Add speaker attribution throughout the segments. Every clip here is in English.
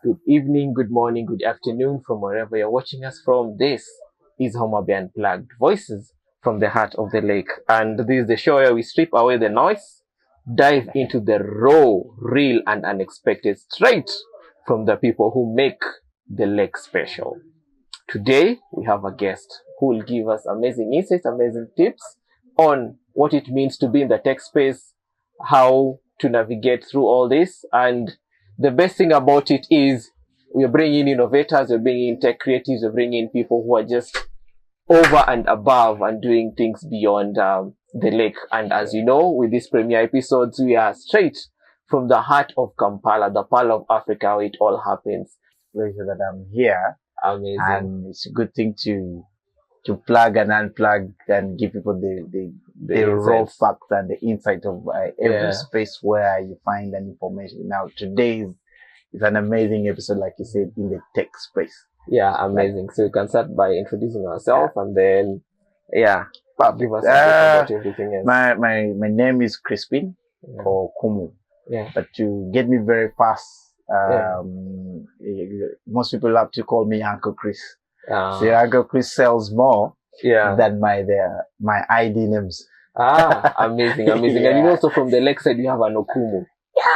Speaker 1: good evening, good morning, good afternoon from wherever you're watching us from. This is HomaBayUnplugged, voices from the heart of the lake. And this is the show where we strip away the noise, dive into the raw, real, and unexpected straight from the people who make the lake special. Today, we have a guest who will give us amazing insights, amazing tips on what it means to be in the tech space, how to navigate through all this. And the best thing about it is we're bringing innovators, we're bringing tech creatives, we're bringing people who are just over and above and doing things beyond the lake. And as you know, with these premiere episodes, we are straight from the heart of Kampala, the pearl of Africa, where it all happens.
Speaker 2: Pleasure that I'm here.
Speaker 1: Amazing.
Speaker 2: And it's a good thing to plug and unplug and give people the raw facts and the insight of every space where you find that information. Now, today is an amazing episode, like you said, in the tech space.
Speaker 1: Yeah, amazing. So you can start by introducing ourselves and then, give us a bit about everything else.
Speaker 2: My name is Crispin or Kumu.
Speaker 1: Yeah.
Speaker 2: But to get me very fast, most people love to call me Uncle Chris. So Uncle Chris sells more than my ID names.
Speaker 1: Amazing. And you also from the lake side, you have an Okumu.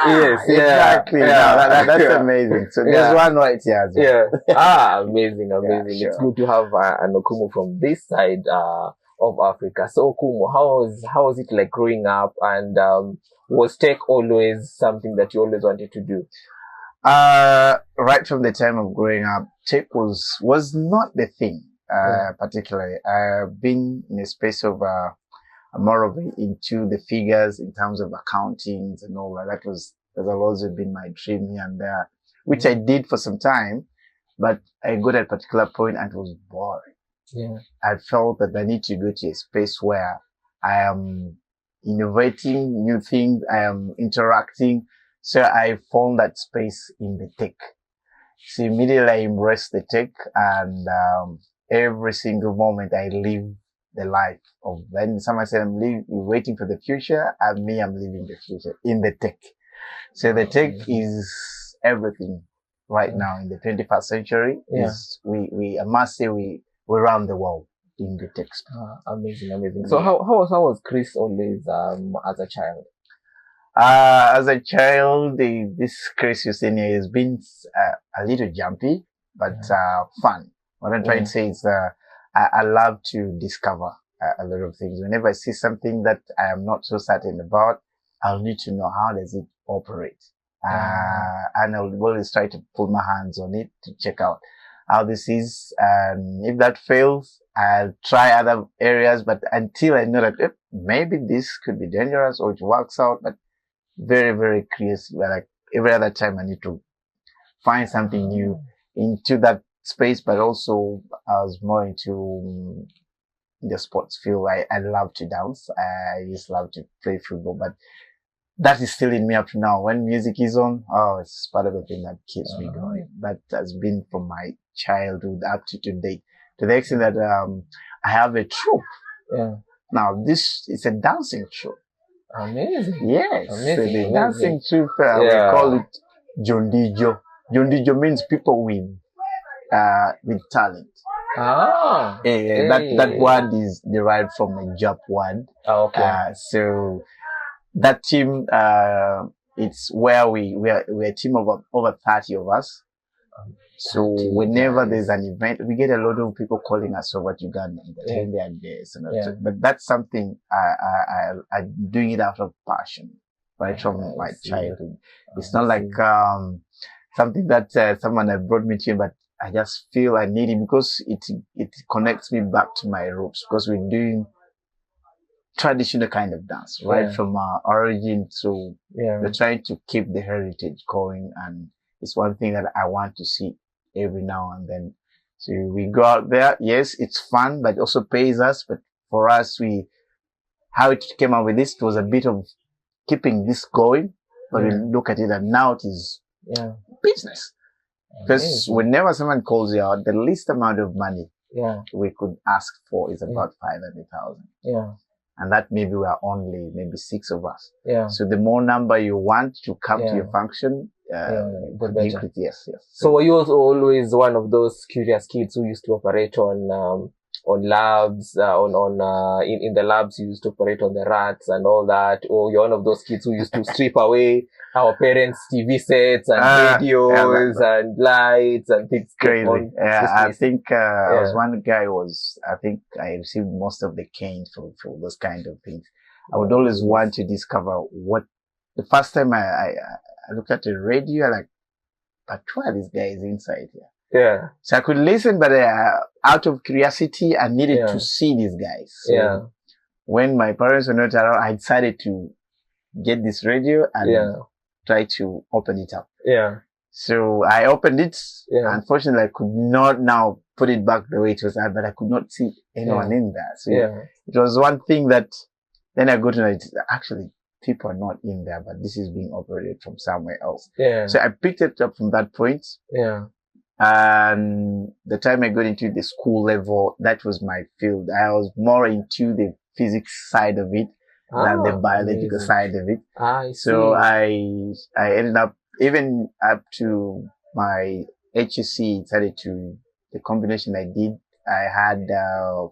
Speaker 2: Yes, exactly. That's amazing. So there's one right here as well.
Speaker 1: Yeah. Amazing.
Speaker 2: Sure.
Speaker 1: It's good to have an Okumu from this side of Africa. So Okumu, how was it like growing up, and was tech always something that you always wanted to do?
Speaker 2: Right from the time of growing up, tech was not the thing, particularly. I've been in a space of, more of into the figures in terms of accountings and all that. That has also been my dream here and there, which I did for some time, but I got at a particular point and it was boring.
Speaker 1: Yeah.
Speaker 2: I felt that I need to go to a space where I am innovating new things, I am interacting. So I found that space in the tech. So immediately I embraced the tech, and every single moment I live the life of, when someone said I'm waiting for the future, I'm living the future in the tech. So the tech is everything right now in the 21st century. I must say we run the world in the tech space.
Speaker 1: Amazing. So how was Chris always as a child?
Speaker 2: As a child, this Chris you see here has been a little jumpy, but fun. What I'm trying to say is I love to discover a lot of things. Whenever I see something that I am not so certain about, I'll need to know how does it operate. And I'll always try to put my hands on it to check out how this is. And if that fails, I'll try other areas, but until I know that maybe this could be dangerous or it works out, but very, very curious. Like every other time I need to find something new into that space, but also I was more into the sports field. I love to dance. I just love to play football, but that is still in me up to now. When music is on, it's part of the thing that keeps me going. That has been from my childhood up to today, to the extent that I have a troupe.
Speaker 1: Yeah.
Speaker 2: Now this is a dancing troupe.
Speaker 1: Amazing.
Speaker 2: Yes.
Speaker 1: Amazing.
Speaker 2: So the dancing troupe, we call it Jondijo. Jondijo means people with talent. That word is derived from a Jap word.
Speaker 1: Okay.
Speaker 2: So that team, it's where we're a team of over 30 of us. So whenever there's an event, we get a lot of people calling us over to Uganda and telling their days. But that's something I'm doing it out of passion, right from my childhood. It's not like something that someone has brought me to, but I just feel I need it because it connects me back to my roots, because we're doing traditional kind of dance, right from our origin. So we're trying to keep the heritage going, and it's one thing that I want to see every now and then. So we go out there. Yes, it's fun, but it also pays us. But for us, how it came out with this, it was a bit of keeping this going. But we look at it and now it is business. Because whenever someone calls you out, the least amount of money we could ask for is about 500,000.
Speaker 1: Yeah.
Speaker 2: And that maybe we are only maybe 6 of us.
Speaker 1: Yeah.
Speaker 2: So the more number you want to come to your function,
Speaker 1: the better.
Speaker 2: Yes.
Speaker 1: So were you also always one of those curious kids who used to operate on labs, in the labs you used to operate on the rats and all that, or you're one of those kids who used to strip away our parents' TV sets and radios and lights and things?
Speaker 2: Crazy. I think I was one guy I think I received most of the cane for those kind of things. I would always want to discover the first time I looked at the radio, like, but why this guy is inside here?
Speaker 1: Yeah.
Speaker 2: So I could listen, but out of curiosity, I needed to see these guys. So when my parents were not around, I decided to get this radio and try to open it up.
Speaker 1: Yeah.
Speaker 2: So I opened it. Yeah. Unfortunately, I could not now put it back the way it was at, but I could not see anyone in there. So it was one thing that then I got to know it, actually people are not in there, but this is being operated from somewhere else. Yeah. So I picked it up from that point. Yeah. And the time I got into the school level, that was my field. I was more into the physics side of it than the biological side of it. So I ended up, even up to my HSC, the combination I did, I had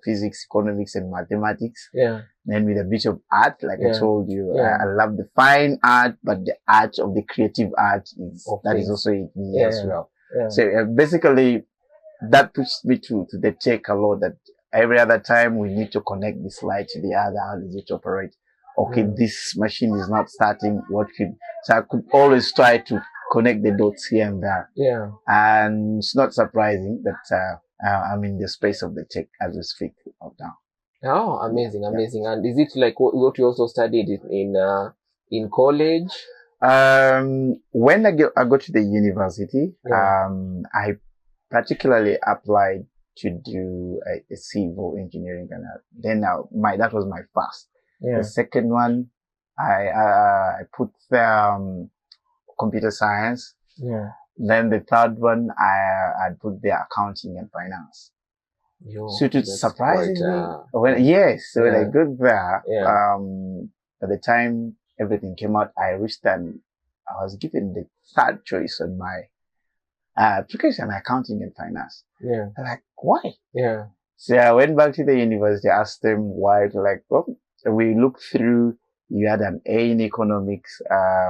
Speaker 2: physics, economics, and mathematics. Yeah. And with a bit of art, like I told you, I love the fine art, but the art of the creative art is also in me as well. Yeah. So basically, that pushed me to the tech a lot. That every other time we need to connect this light to the other, how does it operate? Okay, this machine is not starting. So I could always try to connect the dots here and there. Yeah. And it's not surprising that I'm in the space of the tech as we speak now.
Speaker 1: Oh, amazing. And is it like what you also studied in college?
Speaker 2: When I got to the university, I particularly applied to do a civil engineering, and then that was my first. Yeah. The second one, I put computer science. Yeah. Then the third one, I put the accounting and finance. So to surprisingly, when I got there, by the time everything came out, I reached and I was given the third choice on my application, accounting and finance. Yeah. I'm like, why? Yeah. So I went back to the university, asked them why. Like, well, we looked through, you had an A in economics,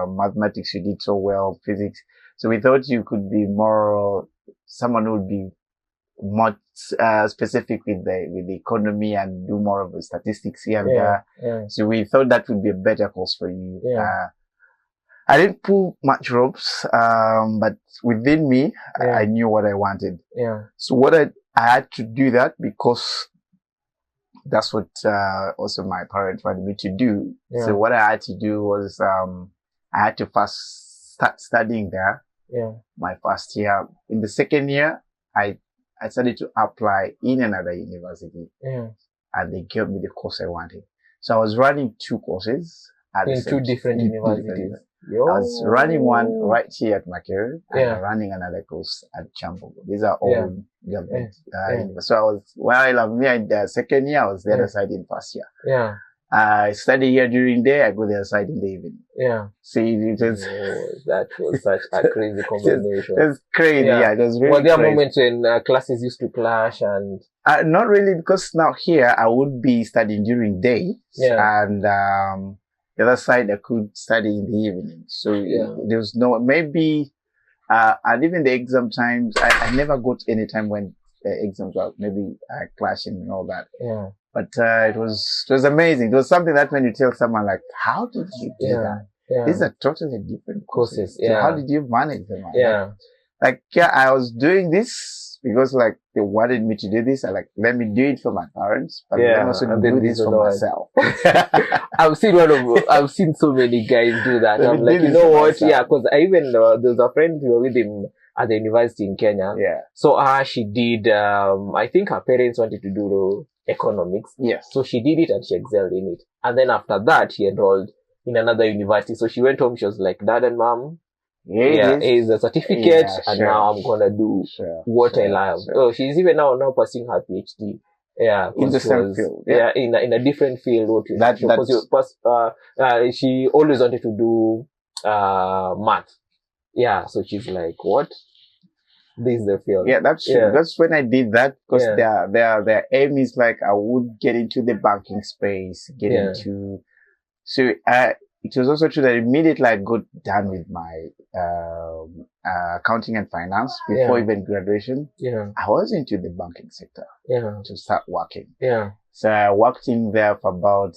Speaker 2: mathematics, you did so well, physics. So we thought you could be someone who would be more specific with the economy and do more of the statistics here and there. Yeah. So we thought that would be a better course for you. Yeah. I didn't pull much ropes, but within me, I knew what I wanted. Yeah. So I had to do that because that's what also my parents wanted me to do. Yeah. So what I had to do was I had to first start studying there. Yeah. My first year. In the second year, I started to apply in another university. Yeah. And they gave me the course I wanted. So I was running two courses
Speaker 1: in two different universities.
Speaker 2: I was running one right here at Makerere and running another course at Chambogo. These are all government universities. So in the second year, I was the other side in first year. Yeah. I study here during the day, I go the other side in the evening. Yeah. See, it was...
Speaker 1: that was such a crazy combination.
Speaker 2: It was crazy, it was really
Speaker 1: Were there moments when classes used to clash and...
Speaker 2: not really, because now here, I would be studying during day. Yeah. And the other side, I could study in the evening. So there was maybe... and even the exam times, I never got any time when exams were maybe clashing and all that. Yeah. But it was amazing. It was something that when you tell someone like, how did you do that? Yeah. These are totally different courses. Yeah. So how did you manage them? Yeah. I was doing this because they wanted me to do this. Let me do it for my parents, but then also do this for myself.
Speaker 1: I've seen so many guys do that. I'm like, you know what? Myself. Yeah, because there's a friend who was with him at the university in Kenya. Yeah. So she did, I think her parents wanted to do economics. Yes. So she did it and she excelled in it. And then after that, she enrolled in another university. So she went home. She was like, Dad and Mom, here's a certificate, and now I'm gonna do what I love. So she's even now pursuing her PhD. Yeah,
Speaker 2: in the same field.
Speaker 1: Yeah, in a different field. She always wanted to do math. Yeah, so she's like, what? This is the field.
Speaker 2: Yeah, that's true.
Speaker 1: Yeah.
Speaker 2: That's when I did that, because
Speaker 1: Yeah.
Speaker 2: their aim is like I would get into the banking space, get
Speaker 1: Yeah.
Speaker 2: into. So it was also true that immediately I got done with my accounting and finance before even graduation.
Speaker 1: Yeah.
Speaker 2: I was into the banking sector
Speaker 1: Yeah.
Speaker 2: to start working.
Speaker 1: Yeah.
Speaker 2: So I worked in there for about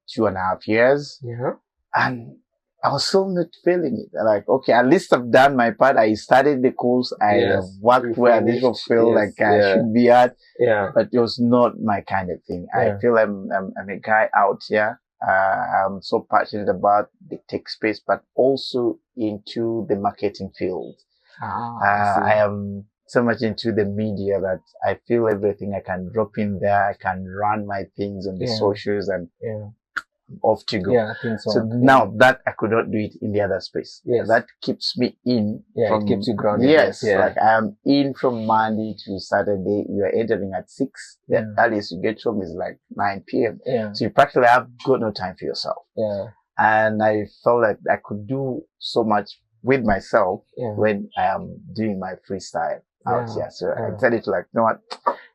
Speaker 2: 2.5 years.
Speaker 1: Yeah.
Speaker 2: And I was still not feeling it. Like, okay, at least I've done my part. I studied the course. I have worked where I didn't feel like I should be at.
Speaker 1: Yeah.
Speaker 2: But it was not my kind of thing.
Speaker 1: Yeah.
Speaker 2: I feel I'm a guy out here. I'm so passionate about the tech space, but also into the marketing field. I am so much into the media that I feel everything I can drop in there. I can run my things on the socials and off to go.
Speaker 1: Yeah, I think so.
Speaker 2: So now that I could not do it in the other space.
Speaker 1: Yes.
Speaker 2: That keeps me in.
Speaker 1: Yeah, it keeps you grounded.
Speaker 2: Yes. Like I am in from Monday to Saturday. You are entering at 6. The earliest you get home is like 9 p.m.
Speaker 1: Yeah.
Speaker 2: So you practically have got no time for yourself.
Speaker 1: Yeah.
Speaker 2: And I felt like I could do so much with myself when I am doing my freestyle out here. So I decided to like, you know what?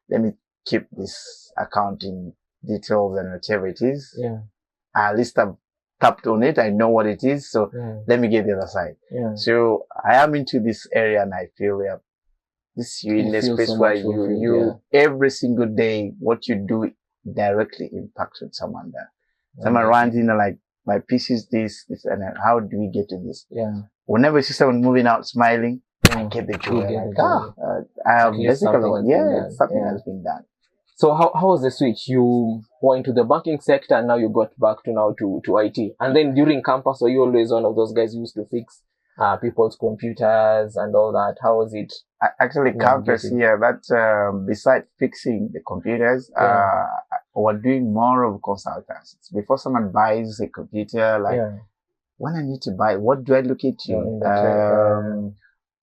Speaker 2: Let me keep this accounting details and whatever it is.
Speaker 1: Yeah.
Speaker 2: At least I've tapped on it. I know what it is. So let me get the other side. Yeah. So I am into this area and I feel you're in a space so where you every single day, what you do directly impacts with someone there. Someone runs in like, my piece is this, and then how do we get to this? Yeah. Whenever you see someone moving out smiling, I get the joy. Basically, something has been done.
Speaker 1: So how was the switch? You were into the banking sector and now you got back to IT. And then during campus, were you always one of those guys who used to fix people's computers and all that? How was it?
Speaker 2: Actually, campus, that besides fixing the computers, we're doing more of consultants. Before someone buys a computer, like when I need to buy, what do I look into?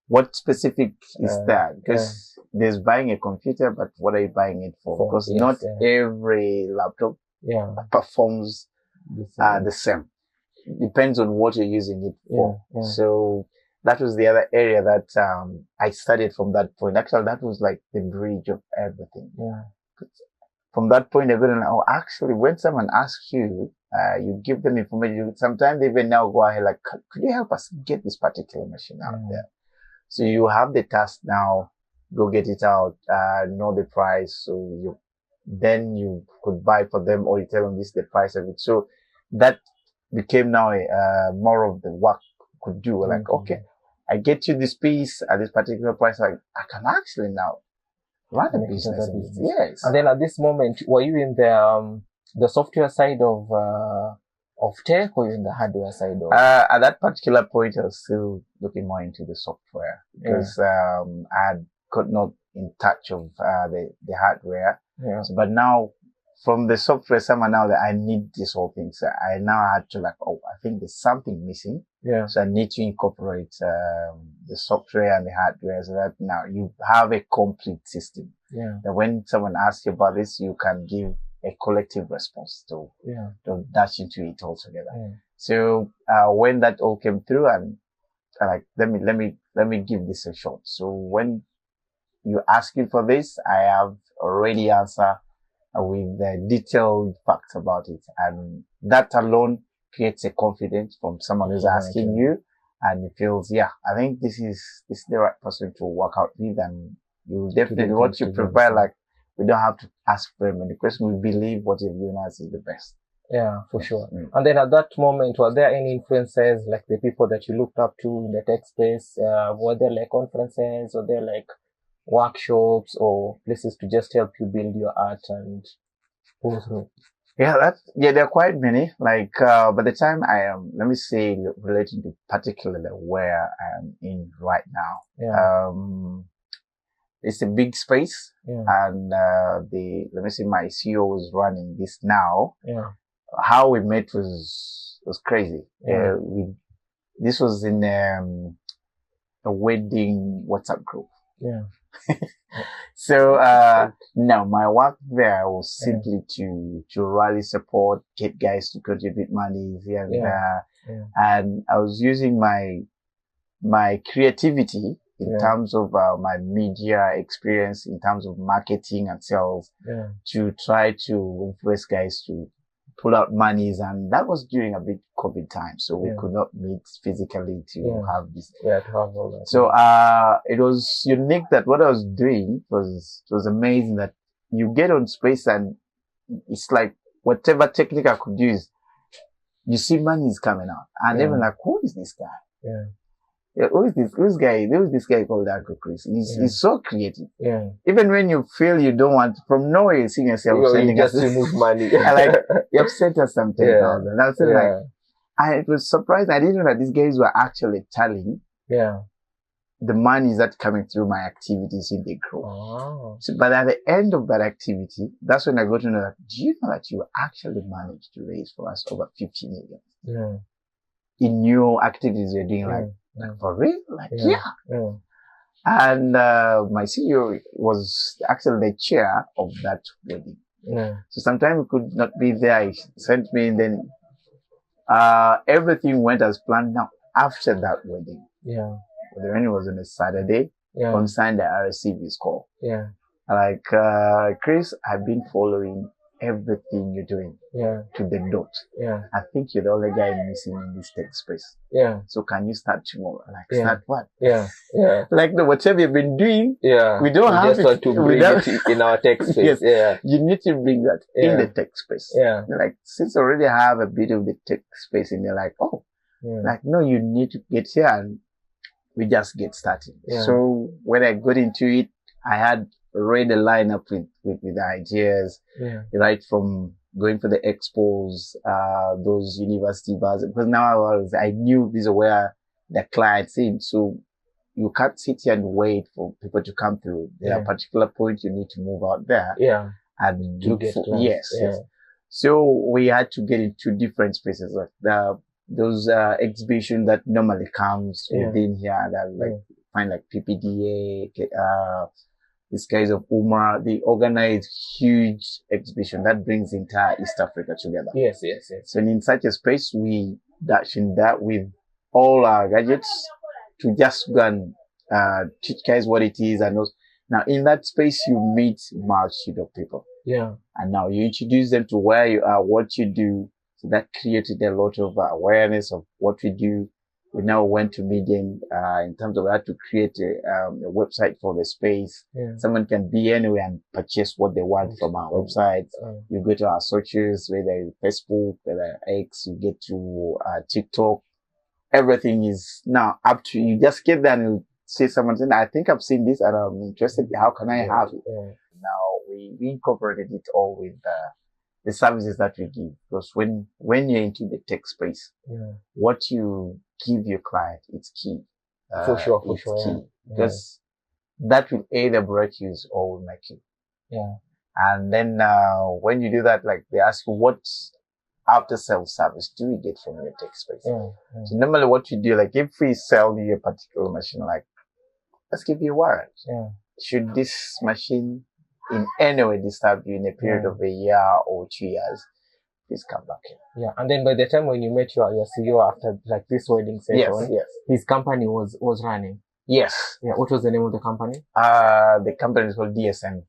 Speaker 2: What specific is that? Because there's buying a computer, but what are you buying it for? Because not every laptop performs the same. It depends on what you're using it for. So that was the other area that I studied from that point. Actually, that was like the bridge of everything. From that point, actually, when someone asks you, you give them information. Sometimes they even now go ahead like, could you help us get this particular machine out there? So you have the task now, go get it out, know the price. So then you could buy for them, or you tell them this is the price of it. So that became now more of the work could do. Like, okay, I get you this piece at this particular price. Like, I can actually now run a business. Yes.
Speaker 1: And then at this moment, were you in the software side of tech, or in the hardware side of?
Speaker 2: At that particular point, I was still looking more into the software because I had got not in touch of the hardware. Yeah. So, but now from the software, someone now that I need this whole thing. So I now had to like, I think there's something missing. Yeah. So I need to incorporate the software and the hardware so that now you have a complete system. Yeah. That when someone asks you about this, you can give a collective response to dash into it all together. Yeah. So when that all came through, and like let me give this a shot. So when you asking for this, I have already answered with the detailed facts about it, and that alone creates a confidence from someone who's asking you, and it feels I think this is the right person to work out with, and you definitely what you provide, like we don't have to ask very many questions. We believe what you've given us is the best.
Speaker 1: Yeah, for sure. And then at that moment, were there any influences, like the people that you looked up to in the tech space? Were there like conferences, or there like workshops or places to just help you build your art and go through?
Speaker 2: Yeah, there are quite many. Like, by the time I am, let me say, relating to particularly where I am in right now. Yeah. It's a big space, and let me say, my CEO was running this now. Yeah. How we met was crazy. Yeah. This was in a wedding WhatsApp group. Yeah. So no, my work there was simply to rally support, get guys to contribute money here and there. And I was using my my creativity in
Speaker 1: Yeah.
Speaker 2: terms of my media experience, in terms of marketing and sales,
Speaker 1: Yeah.
Speaker 2: to try to influence guys to pull out monies. And that was during a bit COVID time. So we
Speaker 1: Yeah.
Speaker 2: could not meet physically to
Speaker 1: Yeah.
Speaker 2: have this.
Speaker 1: Yeah, to have all that.
Speaker 2: So, it was unique that what I was doing was amazing, that you get on space and it's like whatever technique I could use, you see money is coming out. And
Speaker 1: Yeah.
Speaker 2: even like, who is this guy?
Speaker 1: Yeah.
Speaker 2: Yeah, who is this guy? There was this guy called Uncle Chris.
Speaker 1: Yeah.
Speaker 2: He's so creative.
Speaker 1: Yeah.
Speaker 2: Even when you feel you don't want, from nowhere you see yourself
Speaker 1: You
Speaker 2: sending us
Speaker 1: just remove money.
Speaker 2: and like, you have sent us some 10,000.
Speaker 1: Yeah.
Speaker 2: I was like, it was surprised. I didn't know that these guys were actually telling
Speaker 1: Yeah.
Speaker 2: the money that coming through my activities in the group.
Speaker 1: Oh.
Speaker 2: So, but at the end of that activity, that's when I got to know that, do you know that you actually managed to raise for us over 50 million
Speaker 1: Yeah.
Speaker 2: in new activities you're doing?
Speaker 1: Yeah.
Speaker 2: Like for real? Like,
Speaker 1: Yeah.
Speaker 2: yeah.
Speaker 1: Yeah.
Speaker 2: And, my CEO was actually the chair of that wedding.
Speaker 1: Yeah.
Speaker 2: So sometimes he could not be there. He sent me, and then, everything went as planned. Now, after that wedding,
Speaker 1: Yeah.
Speaker 2: the wedding was on a Saturday.
Speaker 1: Yeah.
Speaker 2: On Sunday, I received his call.
Speaker 1: Yeah.
Speaker 2: Like, Chris, I've been following everything you're doing
Speaker 1: Yeah.
Speaker 2: to the dot.
Speaker 1: Yeah.
Speaker 2: I think you're the only guy missing in this tech space.
Speaker 1: Yeah.
Speaker 2: So can you start tomorrow? Like,
Speaker 1: Yeah.
Speaker 2: start what?
Speaker 1: Yeah. Yeah.
Speaker 2: Like, no, whatever you've been doing,
Speaker 1: Yeah.
Speaker 2: we don't have
Speaker 1: just
Speaker 2: it
Speaker 1: want to bring
Speaker 2: without-
Speaker 1: it in our tech space.
Speaker 2: Yes.
Speaker 1: Yeah.
Speaker 2: you need to bring that
Speaker 1: Yeah.
Speaker 2: in the tech space.
Speaker 1: Yeah.
Speaker 2: Like, since I already have a bit of the tech space, and they're like, oh,
Speaker 1: Yeah.
Speaker 2: like, no, you need to get here, and we just get started.
Speaker 1: Yeah.
Speaker 2: So when I got into it, I had already a lineup with the ideas,
Speaker 1: Yeah.
Speaker 2: right from going for the expos, those university bars, because now I knew these are where the clients in. So you can't sit here and wait for people to come through. There are
Speaker 1: Yeah.
Speaker 2: particular points you need to move out there
Speaker 1: Yeah.
Speaker 2: and
Speaker 1: To
Speaker 2: do
Speaker 1: get
Speaker 2: full-
Speaker 1: clients.
Speaker 2: yes,
Speaker 1: Yeah.
Speaker 2: yes. So we had to get into different spaces, like those exhibitions that normally comes
Speaker 1: Yeah.
Speaker 2: within here, that like
Speaker 1: Yeah.
Speaker 2: find like PPDA, these guys of Homa. They organize huge exhibition that brings entire East Africa together.
Speaker 1: Yes. Yes. Yes.
Speaker 2: So in such a space, we dash in that with all our gadgets to just go and teach guys what it is. And also, now in that space, you meet multitude of people.
Speaker 1: Yeah.
Speaker 2: And now you introduce them to where you are, what you do. So that created a lot of awareness of what we do. We now went to Medium in terms of how to create a website for the space.
Speaker 1: Yeah.
Speaker 2: Someone can be anywhere and purchase what they want from our website. You go to our socials, whether it's Facebook, whether X, you get to TikTok. Everything is now up to you. Just get there and you say someone saying, I think I've seen this and I'm interested. How can I have it?
Speaker 1: Yeah.
Speaker 2: Now we incorporated it all with the services that we give. Because when you're into the tech space,
Speaker 1: Yeah.
Speaker 2: what you give your client, it's key.
Speaker 1: For sure.
Speaker 2: It's
Speaker 1: Yeah.
Speaker 2: key. Because that will either break you or will make you.
Speaker 1: Yeah.
Speaker 2: And then when you do that, like they ask you, what after sales service do you get from your tech space?
Speaker 1: Yeah. Yeah.
Speaker 2: So normally what you do, like if we sell you a particular machine, like let's give you a warrant.
Speaker 1: Yeah.
Speaker 2: Should this machine in any way disturb you in a period
Speaker 1: Yeah.
Speaker 2: of a year or 2 years, please come back here.
Speaker 1: Yeah. And then by the time when you met your CEO after like this wedding session,
Speaker 2: Yes.
Speaker 1: his company was running.
Speaker 2: Yes.
Speaker 1: Yeah. What was the name of the company?
Speaker 2: The company is called DSN.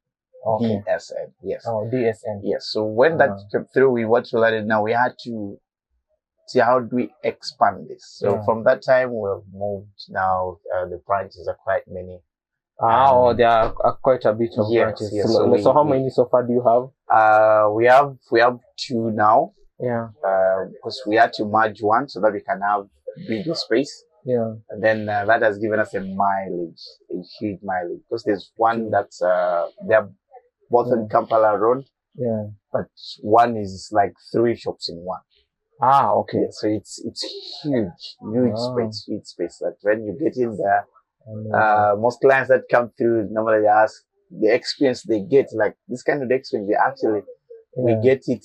Speaker 1: Okay.
Speaker 2: DSN. Yes.
Speaker 1: Oh, DSN.
Speaker 2: Yes. So when that came through, we what we learned now, we had to see how do we expand this. So
Speaker 1: Yeah.
Speaker 2: from that time, we've moved now. The branches are quite many.
Speaker 1: There are quite a bit of
Speaker 2: Yes,
Speaker 1: branches.
Speaker 2: yes.
Speaker 1: So,
Speaker 2: So
Speaker 1: how many so far do you have?
Speaker 2: We have 2 now.
Speaker 1: Yeah.
Speaker 2: Because we had to merge one so that we can have bigger space.
Speaker 1: Yeah.
Speaker 2: And then that has given us a huge mileage. Because there's one that's they're both in Kampala Road,
Speaker 1: Yeah.
Speaker 2: but one is like 3 shops in one.
Speaker 1: Okay.
Speaker 2: Yeah, so it's huge
Speaker 1: Wow.
Speaker 2: huge space. That when you get in there,
Speaker 1: Amazing.
Speaker 2: most clients that come through normally they ask the experience they get, like this kind of experience. They actually we get it.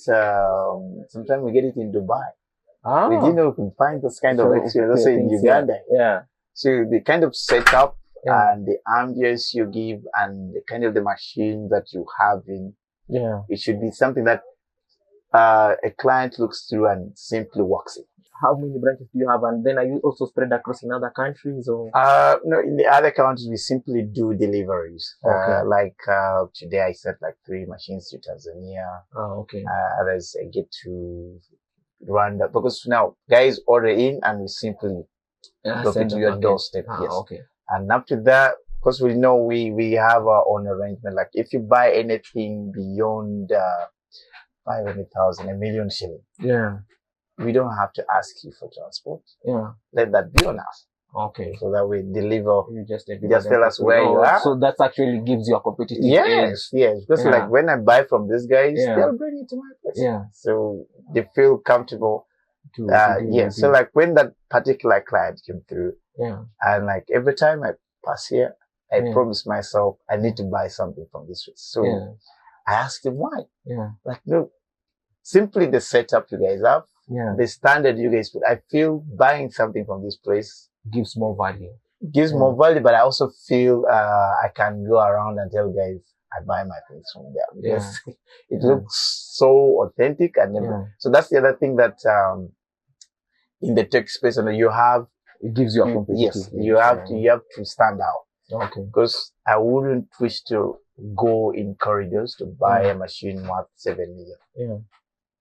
Speaker 2: Sometimes we get it in Dubai. We didn't know we could find this kind of experience also in Uganda.
Speaker 1: Yeah.
Speaker 2: So the kind of setup
Speaker 1: Yeah.
Speaker 2: and the ambience you give and the kind of the machine that you have in,
Speaker 1: Yeah.
Speaker 2: it should be something that a client looks through and simply walks in.
Speaker 1: How many branches do you have? And then are you also spread across in other countries or?
Speaker 2: No, in the other countries, we simply do deliveries.
Speaker 1: Okay.
Speaker 2: Today I sent like 3 machines to Tanzania.
Speaker 1: Oh, okay.
Speaker 2: Others I get to Rwanda, because now guys order in and we simply drop it to your doorstep. Yes.
Speaker 1: Okay.
Speaker 2: And up to that, because we know we have our own arrangement. Like if you buy anything beyond 500,000, $1 million shilling,
Speaker 1: yeah,
Speaker 2: we don't have to ask you for transport.
Speaker 1: Yeah.
Speaker 2: Let that be on us.
Speaker 1: Okay.
Speaker 2: So that we deliver.
Speaker 1: You just
Speaker 2: tell us where you are.
Speaker 1: So that actually gives you a competitive edge.
Speaker 2: Yes. Because like when I buy from these guys, they'll bring it to my place.
Speaker 1: Yeah.
Speaker 2: So they feel comfortable. So like when that particular client came through, and like every time I pass here, I promise myself I need to buy something from this place. So I asked him why. Yeah. Like, look, simply the setup you guys have. Yeah. The standard you guys put. I feel buying something from this place
Speaker 1: gives more value.
Speaker 2: More value, but I also feel I can go around and tell guys I buy my things from there. Because it looks so authentic, and so that's the other thing that in the tech space, and you have,
Speaker 1: it gives you a competitive.
Speaker 2: Yes, you have to stand out.
Speaker 1: Okay.
Speaker 2: Because I wouldn't wish to go in corridors to buy a machine worth 7 million. Yeah.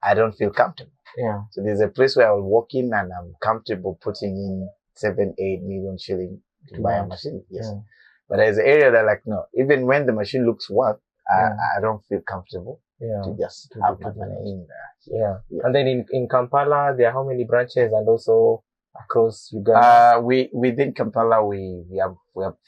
Speaker 2: I don't feel comfortable. Yeah. So there's a place where I'll walk in and I'm comfortable putting in 7, 8 million shilling to buy a machine. Yes. Yeah. But there's an area that like, no, even when the machine looks worth, I don't feel comfortable to just have my money in there.
Speaker 1: Yeah. And then in Kampala, there are how many branches, and also across Uganda?
Speaker 2: Within Kampala, we have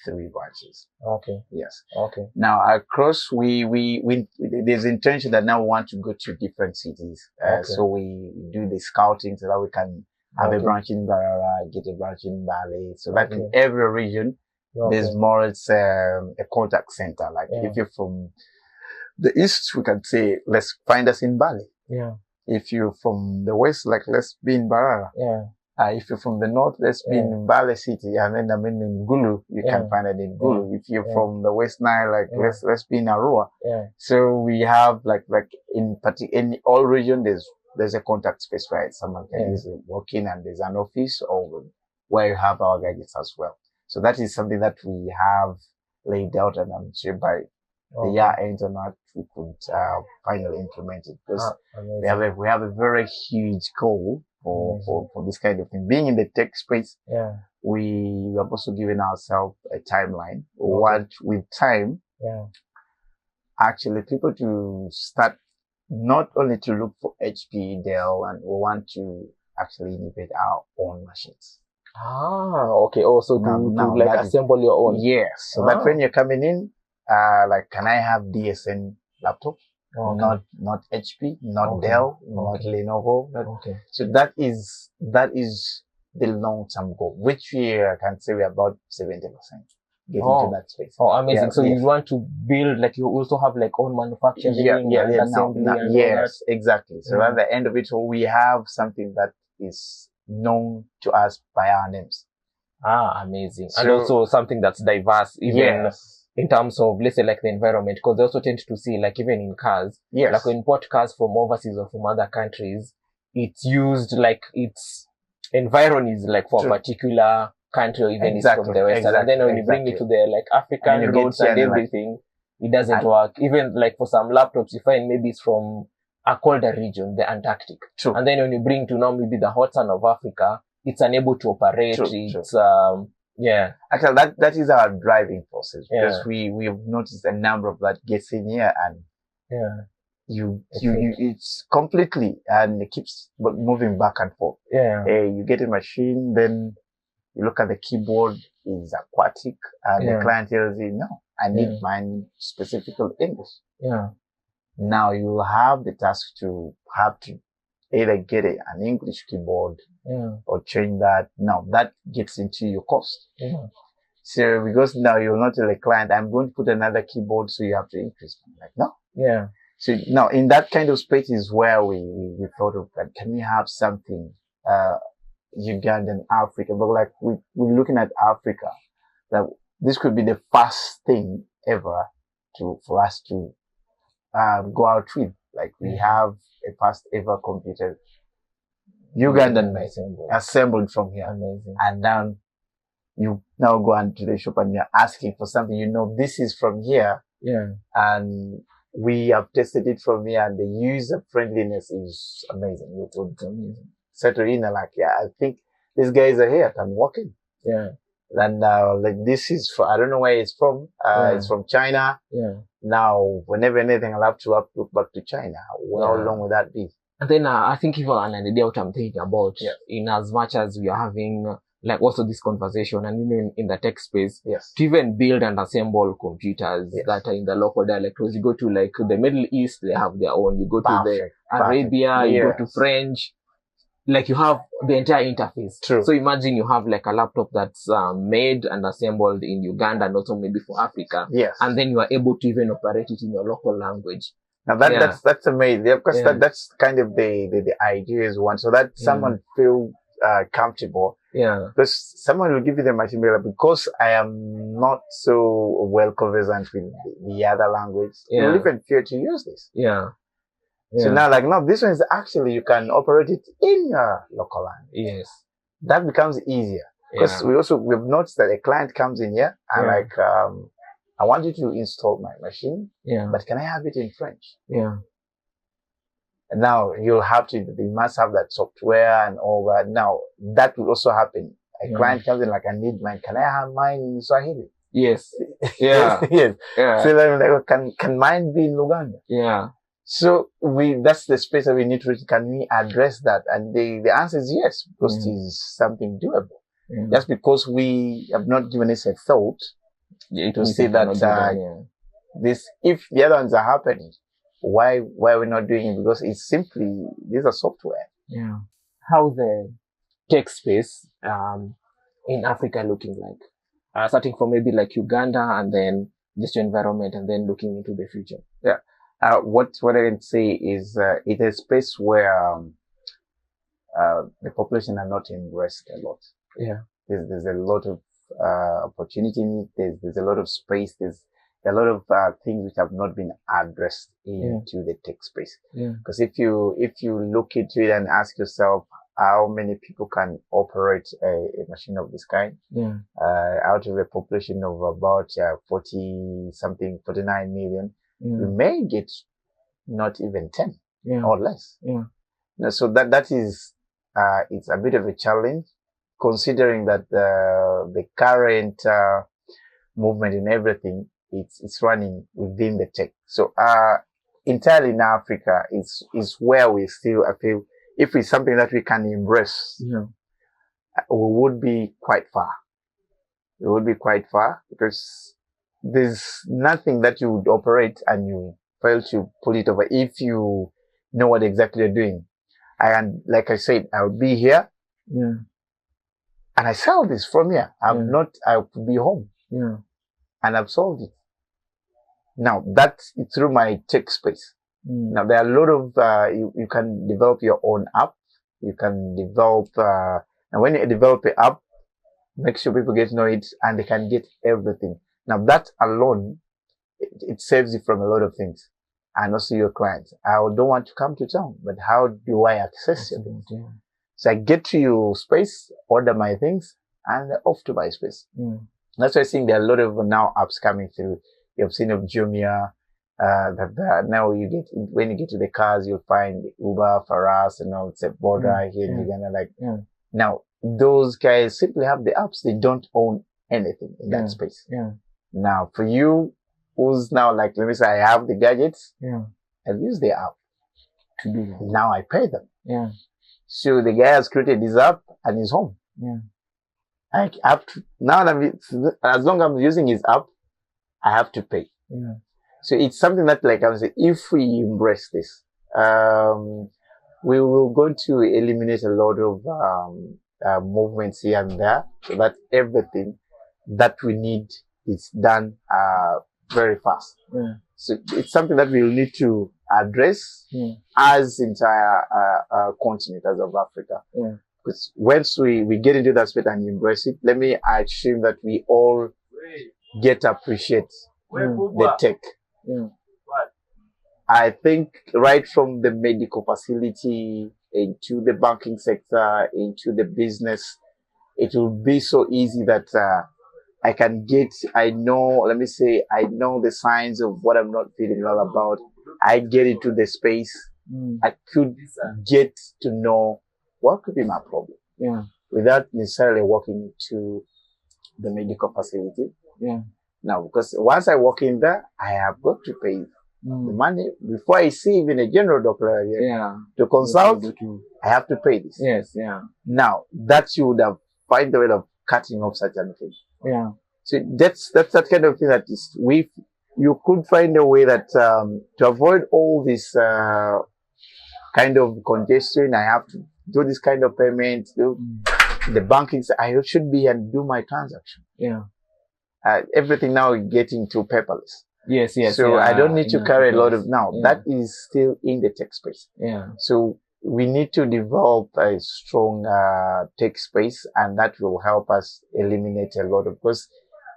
Speaker 2: 3 branches.
Speaker 1: Okay.
Speaker 2: Yes.
Speaker 1: Okay.
Speaker 2: Now across, there's intention that now we want to go to different cities. So we do the scouting so that we can have a branch in Barara, get a branch in Bali. So that in every region, there's more, it's a contact center. Like if you're from the east, we can say, let's find us in Bali. Yeah. If you're from the west, like let's be in Barara. Yeah. If you're from the north, let's be in Bale City, and then in Gulu, you can find it in Gulu. If you're from the West Nile, like let's be in Arua. Yeah. So we have like in all region, there's a contact space where someone can easily walk in, and there's an office or where you have our gadgets as well. So that is something that we have laid out, and I'm sure by the year end or not, we could finally implement it, because we have a very huge goal for this kind of thing. Being in the tech space, we have also given ourselves a timeline. We want with time, actually people to start not only to look for HP, Dell, and we want to actually innovate our own machines.
Speaker 1: Okay. Also to like assemble your own.
Speaker 2: Yes. So that when you're coming in, like, can I have DSN laptop? Not HP, not Dell, not Lenovo. So that is the long-term goal, which we can say we're about 70% getting to that space.
Speaker 1: Amazing. Yeah, so you want to build, like, you also have like own manufacturing and assembly and
Speaker 2: yes, exactly. So at the end of it all, we have something that is known to us by our names.
Speaker 1: Amazing. So, and also something that's diverse, even in terms of, let's say, like the environment, because they also tend to see, like, even in cars, like when import cars from overseas or from other countries, it's used like its environment is like for a particular country, or even it's from the West. And then when you bring it to the like African roads and everything, it doesn't work. Even like for some laptops, you find maybe it's from a colder region, the Antarctic. True. And then when you bring to now maybe the hot sun of Africa, it's unable to operate. It's
Speaker 2: actually that is our driving forces, because we've noticed a number of that gets in here, and it's completely, and it keeps moving back and forth. You get a machine, then you look at the keyboard, is aquatic, and the client tells you, no, I need mine specifically English. Now you have the task to have to either get an English keyboard or change that. Now that gets into your cost. So because now you're not a client, I'm going to put another keyboard, so you have to increase. Like, no. So now in that kind of space is where we thought of that. Can we have something Ugandan Africa? But like we're looking at Africa, that this could be the first thing ever for us to go out with. Like we have a past ever computer. Ugandan made, assembled from here.
Speaker 1: Amazing.
Speaker 2: And then you now go into the shop and you're asking for something, you know, this is from here.
Speaker 1: Yeah.
Speaker 2: And we have tested it from here, and the user friendliness is amazing. You would settle in and like, yeah, I think these guys are here. I'm walking.
Speaker 1: Yeah.
Speaker 2: And like this is I don't know where it's from. It's from China.
Speaker 1: Yeah.
Speaker 2: Now, whenever anything, I'll have to look back to China. How long will that be?
Speaker 1: And then I think even an idea what I'm thinking about, in as much as we are having like also this conversation, and even in the tech space, to even build and assemble computers that are in the local dialect. Because you go to like the Middle East, they have their own. You go to the Arabia, you go to French. Like you have the entire interface.
Speaker 2: True.
Speaker 1: So imagine you have like a laptop that's made and assembled in Uganda and also maybe for Africa.
Speaker 2: Yes.
Speaker 1: And then you are able to even operate it in your local language.
Speaker 2: Now that's amazing. Of course, that's kind of the idea is one. So that someone feel comfortable.
Speaker 1: Yeah.
Speaker 2: Because someone will give you the machine because I am not so well conversant with the other language. You'll even fear to use this.
Speaker 1: Yeah.
Speaker 2: So now, like, no, this one is actually, you can operate it in your local language.
Speaker 1: Yes.
Speaker 2: That becomes easier. Because we've noticed that a client comes in here and like, I want you to install my machine.
Speaker 1: Yeah.
Speaker 2: But can I have it in French?
Speaker 1: Yeah.
Speaker 2: And now you must have that software and all that. Now, that will also happen. A client comes in like, I need mine. Can I have mine in Swahili?
Speaker 1: Yes. Yeah.
Speaker 2: Yes.
Speaker 1: Yeah.
Speaker 2: So like, can mine be in Uganda?
Speaker 1: Yeah.
Speaker 2: So that's the space that we need to, can we address that? And the answer is yes, because it is something doable. Just because we have not given it a thought to say that, this, if the other ones are happening, why are we not doing it? Because it's simply, these are software.
Speaker 1: Yeah. How's the tech space, in Africa looking like? Starting from maybe like Uganda and then just your environment and then looking into the future.
Speaker 2: Yeah. What I can say is, it is a space where, the population are not embraced a lot.
Speaker 1: Yeah.
Speaker 2: There's a lot of, opportunity in it. There's a lot of space. There's a lot of, things which have not been addressed into the tech space.
Speaker 1: Yeah.
Speaker 2: Because if you look into it and ask yourself, how many people can operate a machine of this kind?
Speaker 1: Yeah.
Speaker 2: Out of a population of about 49 million, you may get not even 10 or less. Yeah. So that is, it's a bit of a challenge, considering that the current movement in everything, it's running within the tech. So entirely in Africa is where we still, I feel, if it's something that we can embrace, we would be quite far. We would be quite far because there's nothing that you would operate and you fail to pull it over if you know what exactly you're doing. And like I said, I'll be here.
Speaker 1: Yeah.
Speaker 2: And I sell this from here. I could be home.
Speaker 1: Yeah.
Speaker 2: And I've solved it. Now that's through my tech space. Now there are a lot of, you can develop your own app. You can develop, and when you develop an app, make sure people get to know it and they can get everything. Now that alone, it saves you from a lot of things. And also your clients. I don't want to come to town, but how do I access your things?
Speaker 1: Yeah.
Speaker 2: So I get to your space, order my things, and off to my space. That's why I think there are a lot of now apps coming through. You've seen of Jumia, that now when you get to the cars, you'll find Uber, for us, it's a border here in Uganda. Now, those guys simply have the apps. They don't own anything in that space. Now, for you, who's now like, let me say, I have the gadgets. I'll use the app to do that. Now I pay them. So the guy has created this app and he's home. I have to, now as long as I'm using his app, I have to pay. So it's something that, like I was saying, if we embrace this, we will going to eliminate a lot of movements here and there, so that everything that we need is done very fast. So it's something that we'll need to address as entire continent, as of Africa. Because once we get into that space and embrace it, let me assume that we all get to appreciate the tech. I think right from the medical facility into the banking sector, into the business, it will be so easy that I know, let me say, I know the signs of what I'm not feeling well about. I get into the space. I could get to know what could be my problem.
Speaker 1: Yeah.
Speaker 2: Without necessarily walking to the medical facility.
Speaker 1: Yeah.
Speaker 2: Now, because once I walk in there, I have got to pay the money before I see even a general doctor to consult. I have to pay this.
Speaker 1: Yes. Yeah.
Speaker 2: Now, that you would have find the way of cutting off such an thing.
Speaker 1: Yeah.
Speaker 2: So that's that kind of thing that is you could find a way that to avoid all this kind of congestion. I have to do this kind of payment. Do the banking. I should be and do my transaction.
Speaker 1: Yeah.
Speaker 2: Everything now is getting to paperless.
Speaker 1: Yes.
Speaker 2: So I don't need to carry a lot of now.
Speaker 1: Yeah.
Speaker 2: That is still in the tech space.
Speaker 1: Yeah.
Speaker 2: So we need to develop a strong tech space, and that will help us eliminate a lot of, because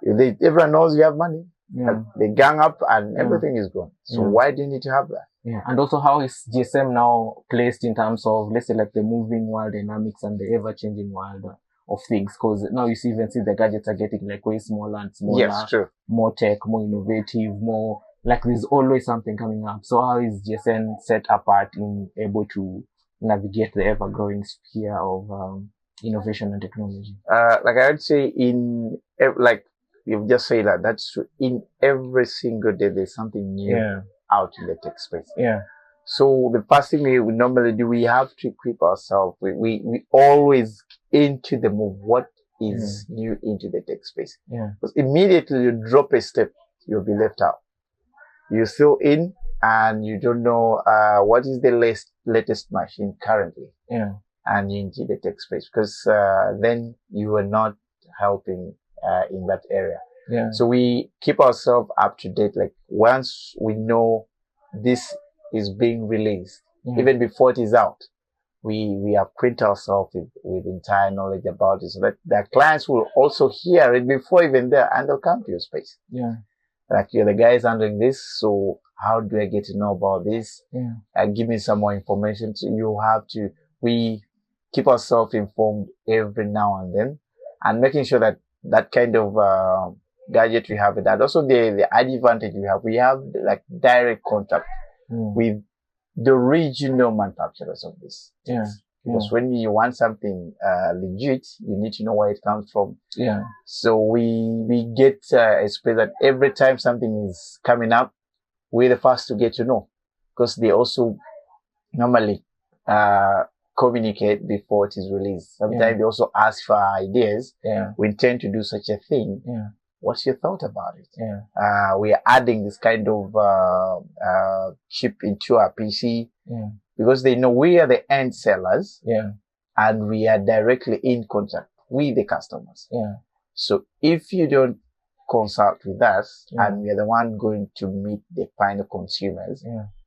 Speaker 2: everyone knows you have money.
Speaker 1: Yeah.
Speaker 2: They gang up and everything is gone. So why do you need to have that?
Speaker 1: Yeah. And also, how is GSM now placed in terms of, let's say, like the moving world dynamics and the ever-changing world of things? Because now you even see the gadgets are getting like way smaller and smaller.
Speaker 2: Yes, true.
Speaker 1: More tech, more innovative, more like there's always something coming up. So how is GSM set apart in able to navigate the ever-growing sphere of innovation and technology?
Speaker 2: Like I would say, like you've just said that's true. In every single day, there's something new out in the tech space.
Speaker 1: Yeah.
Speaker 2: So the first thing we normally do, we have to equip ourselves. We always into the move. What is new into the tech space?
Speaker 1: Yeah.
Speaker 2: Because immediately you drop a step, you'll be left out. You're still in, and you don't know what is the latest machine currently.
Speaker 1: Yeah.
Speaker 2: And into the tech space, because then you are not helping in that area.
Speaker 1: Yeah.
Speaker 2: So we keep ourselves up to date. Like once we know this is being released, even before it is out, we acquaint ourselves with entire knowledge about it, so that the clients will also hear it before even there, and they'll come to your space.
Speaker 1: Yeah.
Speaker 2: Like, you're the guys handling this, so how do I get to know about this?
Speaker 1: Yeah.
Speaker 2: Give me some more information. So we keep ourselves informed every now and then, and making sure that kind of gadget we have, that also the advantage we have like direct contact with the regional manufacturers of this.
Speaker 1: Yeah.
Speaker 2: Because when you want something legit, you need to know where it comes from.
Speaker 1: Yeah.
Speaker 2: So we get a space that every time something is coming up, we're the first to get to know, because they also normally communicate before it is released. Sometimes they also ask for ideas.
Speaker 1: Yeah.
Speaker 2: We intend to do such a thing.
Speaker 1: Yeah.
Speaker 2: What's your thought about it?
Speaker 1: Yeah.
Speaker 2: We are adding this kind of chip into our PC because they know we are the end sellers.
Speaker 1: Yeah.
Speaker 2: And we are directly in contact with the customers.
Speaker 1: Yeah.
Speaker 2: So if you don't consult with us, and we are the one going to meet the final consumers,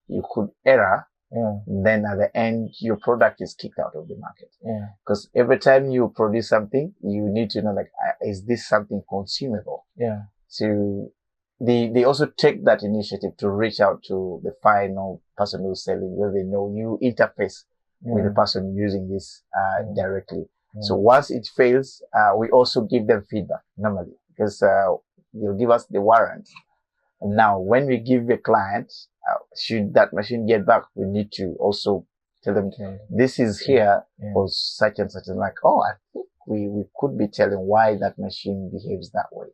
Speaker 2: you could error. Then at the end, your product is kicked out of the market. Because every time you produce something, you need to know, like, is this something consumable? So they also take that initiative to reach out to the final person who's selling, because they know you interface with the person using this directly. So once it fails, we also give them feedback normally, because they'll give us the warrant. And now when we give the client, should that machine get back, we need to also tell them, this is here for such and such. And like, I think we could be telling why that machine behaves that way.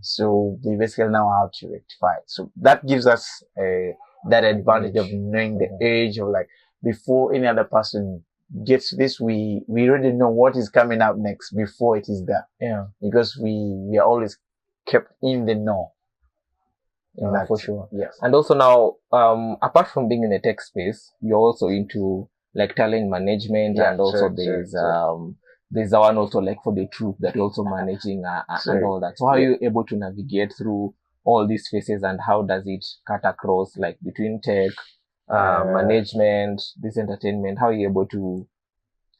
Speaker 2: So they basically know how to rectify it. So that gives us that advantage of knowing the age of, like, before any other person gets this, we already know what is coming up next before it is there. Because we are always kept in the know.
Speaker 1: For sure.
Speaker 2: Yes.
Speaker 1: And also now, apart from being in the tech space, you're also into like talent management, and also there's the one also like for the truth that you're also managing and all that. So how are you able to navigate through all these phases, and how does it cut across, like, between tech, management, this entertainment? How are you able to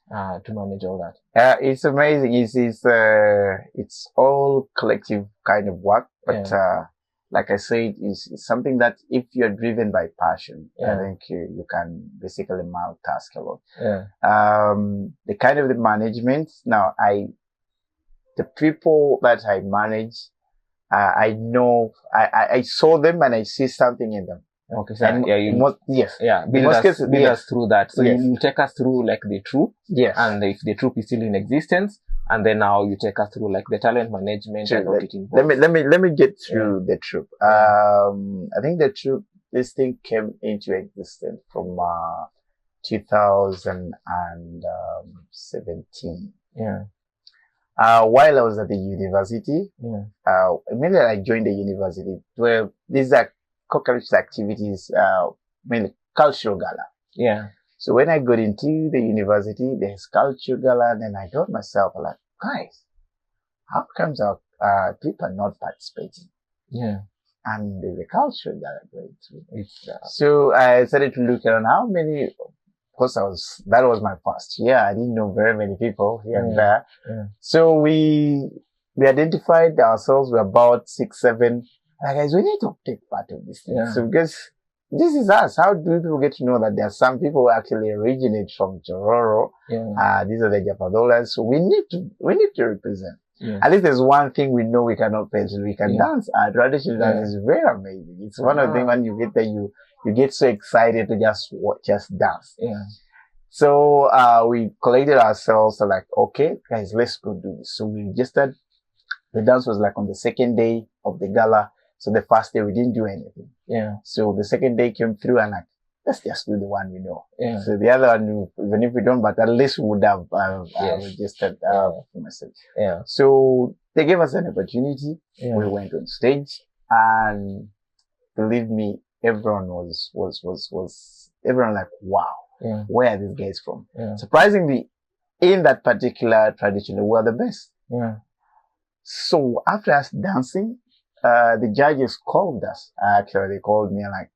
Speaker 1: manage all that?
Speaker 2: It's amazing. It's all collective kind of work, but like I said, is something that if you're driven by passion, I
Speaker 1: Yeah.
Speaker 2: think you can basically multitask a lot.
Speaker 1: Yeah.
Speaker 2: The kind of the management now, the people that I manage, I know, I saw them and I see something in them.
Speaker 1: Okay, so
Speaker 2: And yes.
Speaker 1: Yeah,
Speaker 2: In most cases,
Speaker 1: build
Speaker 2: yes.
Speaker 1: us through that. So
Speaker 2: Yes.
Speaker 1: you take us through like the troop,
Speaker 2: Yes.
Speaker 1: and if the troop is still in existence, and then now you take us through like the talent management and what it involves.
Speaker 2: Let me get through the troop. I think the troop, this thing came into existence from 2017.
Speaker 1: Yeah.
Speaker 2: While I was at the university, immediately I joined the university where these are co-curricular activities, mainly cultural gala.
Speaker 1: Yeah.
Speaker 2: So when I got into the university, there's cultural gala, and then I thought myself, like, guys, how comes our people are not participating?
Speaker 1: Yeah.
Speaker 2: And there's a cultural gala going through. So I started to look around how many, of course that was my first year. I didn't know very many people here and there.
Speaker 1: Yeah.
Speaker 2: So we identified ourselves with about 6, 7. Like, guys, we need to take part of this thing.
Speaker 1: Yeah.
Speaker 2: So because this is us. How do people get to know that there are some people who actually originate from Tororo?
Speaker 1: Yeah.
Speaker 2: These are the Japadolas. So we need to represent.
Speaker 1: Yeah.
Speaker 2: At least there's one thing we know we cannot pencil. We can dance. Our traditional dance is very amazing. It's one of the things when you get there, you get so excited to just dance.
Speaker 1: Yeah.
Speaker 2: So, we collected ourselves. So like, okay, guys, let's go do this. So we just started. The dance was like on the second day of the gala. So the first day we didn't do anything.
Speaker 1: Yeah.
Speaker 2: So the second day came through and like, let's just do the one we know.
Speaker 1: Yeah.
Speaker 2: So the other one, even if we don't, but at least we would have registered for myself.
Speaker 1: Yeah.
Speaker 2: So they gave us an opportunity.
Speaker 1: Yeah.
Speaker 2: We went on stage, and believe me, everyone was everyone like, wow, where are these guys from?
Speaker 1: Yeah.
Speaker 2: Surprisingly, in that particular tradition, we were the best.
Speaker 1: Yeah.
Speaker 2: So after us dancing, the judges called us. Actually, they called me like,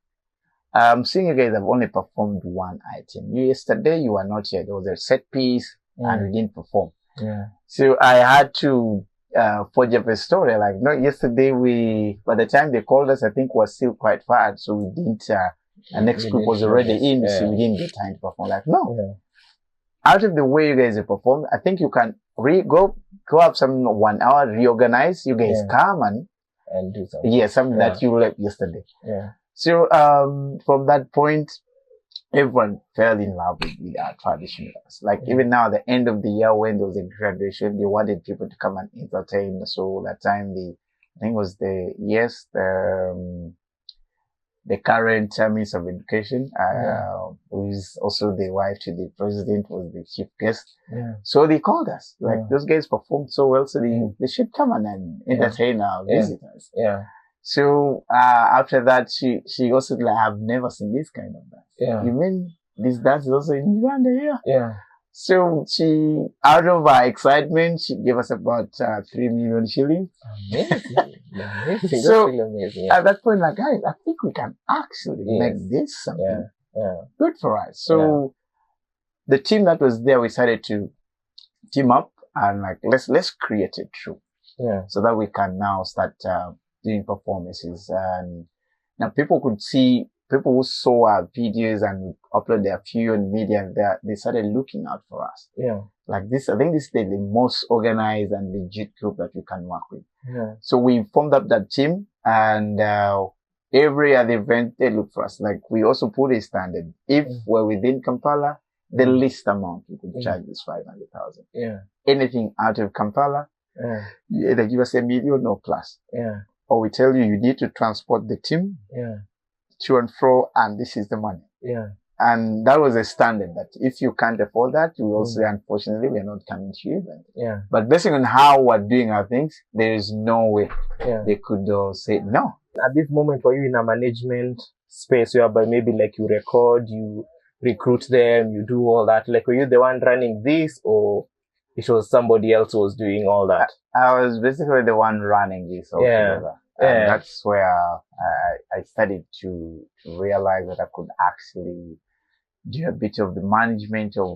Speaker 2: seeing you guys have only performed one item. Yesterday, you were not here. There was a set piece and we didn't perform.
Speaker 1: Yeah.
Speaker 2: So I had to forge up a story. Like, no, yesterday by the time they called us, I think we were still quite far. So we didn't, the next group was already in, so we didn't get time to perform. Like, no. Yeah. Out of the way you guys have performed, I think you can go up some 1 hour, reorganize. You guys come and
Speaker 1: do something.
Speaker 2: Yeah, something that you left yesterday.
Speaker 1: Yeah.
Speaker 2: So, from that point, everyone fell in love with our traditional dance. Like, even now, at the end of the year, when there was a graduation, they wanted people to come and entertain. So that time, I think it was the current Minister of Education, who is also the wife to the president, was the chief guest. Yeah. So they called us. Like, those guys performed so well, so they should come and entertain our visitors. Yeah. So, after that, she also like, I've never seen this kind of dance. Yeah. You mean this dance is also in Uganda here? Yeah. So she, out of her excitement, she gave us about 3 million shillings. Amazing. Amazing. So really amazing. At that point, like, guys, I think we can actually make this something good for us. So the team that was there, we decided to team up and like, let's create a troupe. Yeah. So that we can now start doing performances. And now people could see, people who saw our videos and upload their few on media, and they started looking out for us. Yeah. Like this, I think this is the most organized and legit group that you can work with. Yeah. So we formed up that team, and every other event they look for us. Like we also put a standard. If we're within Kampala, the least amount we could charge is 500,000. Yeah. Anything out of Kampala, you either give us $1 million or plus. Yeah. Or we tell you need to transport the team. Yeah. To and fro, and this is the money. Yeah. And that was a standard that if you can't afford that, we will say, unfortunately, we are not coming to you. Yeah. But based on how we're doing our things, there is no way they could say no.
Speaker 1: At this moment, were you in a management space whereby maybe like you record, you recruit them, you do all that? Like, were you the one running this, or it was somebody else who was doing all that?
Speaker 2: I was basically the one running this altogether. And that's where I started to realize that I could actually do a bit of the management of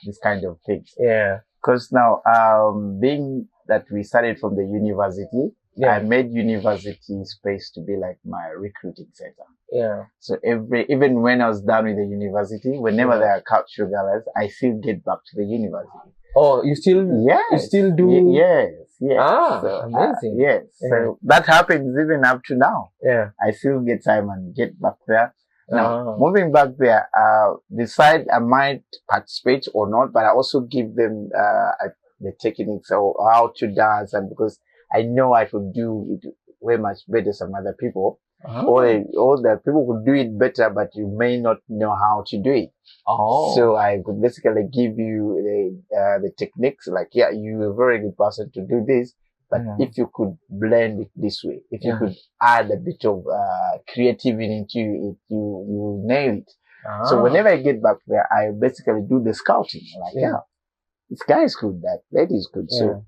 Speaker 2: this kind of things. Yeah. Because now, being that we started from the university, I made university space to be like my recruiting center.
Speaker 1: Yeah.
Speaker 2: So even when I was done with the university, whenever there are cultural galas, I still get back to the university.
Speaker 1: Oh, you still do?
Speaker 2: Yes.
Speaker 1: Ah,
Speaker 2: so,
Speaker 1: amazing.
Speaker 2: Yes.
Speaker 1: Yeah.
Speaker 2: So that happens even up to now.
Speaker 1: Yeah.
Speaker 2: I still get time and get back there. Now, moving back there, decide I might participate or not, but I also give them the techniques or how to dance, and because I know I could do it way much better than some other people. All the people could do it better, but you may not know how to do it. So I could basically give you the techniques, like, yeah, you're a very good person to do this, but if you could blend it this way, if you could add a bit of creativity into it, you nail it. So whenever I get back there, I basically do the scouting. Like, this guy is good, that lady is good.
Speaker 1: So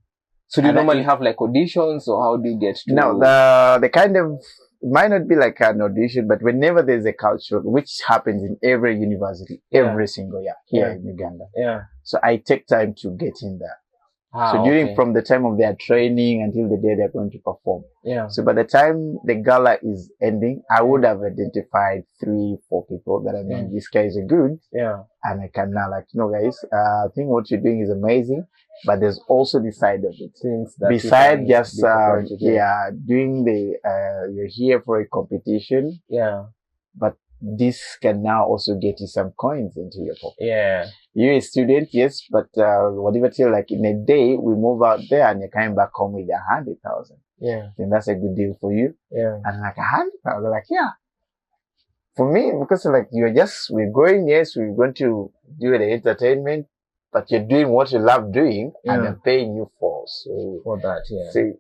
Speaker 1: do you normally have like auditions, or how do you get to?
Speaker 2: No, the kind of, it might not be like an audition, but whenever there's a culture, which happens in every university, every single year here in Uganda.
Speaker 1: Yeah.
Speaker 2: So I take time to get in there. So during from the time of their training until the day they're going to perform.
Speaker 1: Yeah.
Speaker 2: So by the time the gala is ending, I would have identified 3-4 people that I mean, these guys are good.
Speaker 1: Yeah.
Speaker 2: And I can now, like, no guys, I think what you're doing is amazing, but there's also the side of it.
Speaker 1: Things that
Speaker 2: besides just doing you're here for a competition.
Speaker 1: Yeah.
Speaker 2: But this can now also get you some coins into your pocket.
Speaker 1: Yeah.
Speaker 2: You're a student, yes, but whatever till, like, in a day we move out there and you're coming back home with 100,000.
Speaker 1: Yeah.
Speaker 2: Then that's a good deal for you.
Speaker 1: Yeah.
Speaker 2: And like 100,000, like, yeah. For me, because like we're going, yes, we're going to do the entertainment, but you're doing what you love doing, and they're paying you for
Speaker 1: that. Yeah.
Speaker 2: So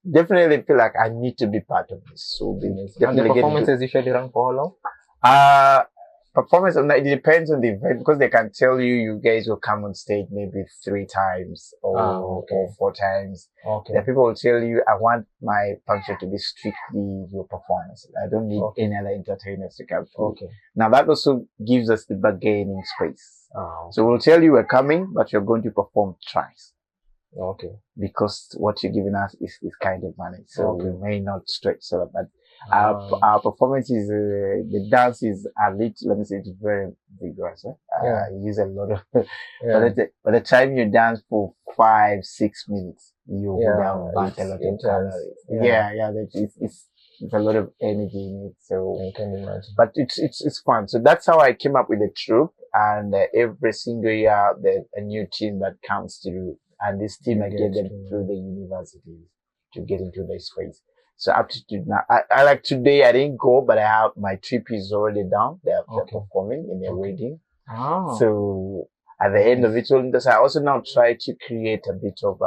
Speaker 2: definitely feel like I need to be part of this. So definitely
Speaker 1: and the performances usually run for how long?
Speaker 2: Performance, it depends on the event, because they can tell you guys will come on stage maybe 3 times or 4 times.
Speaker 1: Okay.
Speaker 2: The people will tell you, I want my function to be strictly your performance. I don't need any other entertainers to come through.
Speaker 1: Okay.
Speaker 2: Now that also gives us the bargaining space. So we'll tell you we're coming, but you're going to perform twice.
Speaker 1: Okay.
Speaker 2: Because what you're giving us is kind of money. So we may not stretch so, but our performance is, the dance is a little, let me say, it's very vigorous. You use a lot of, by the time you dance for 5-6 minutes, you would have burnt a lot of calories. It's a lot of energy in it. So,
Speaker 1: I can imagine.
Speaker 2: But it's fun. So that's how I came up with the troupe, and every single year there's a new team that comes through, and this team I get them through the university to get into the space. So up to now, I like today I didn't go, but I have my trip is already down. They're performing in their wedding. So at the end of it all, I also now try to create a bit of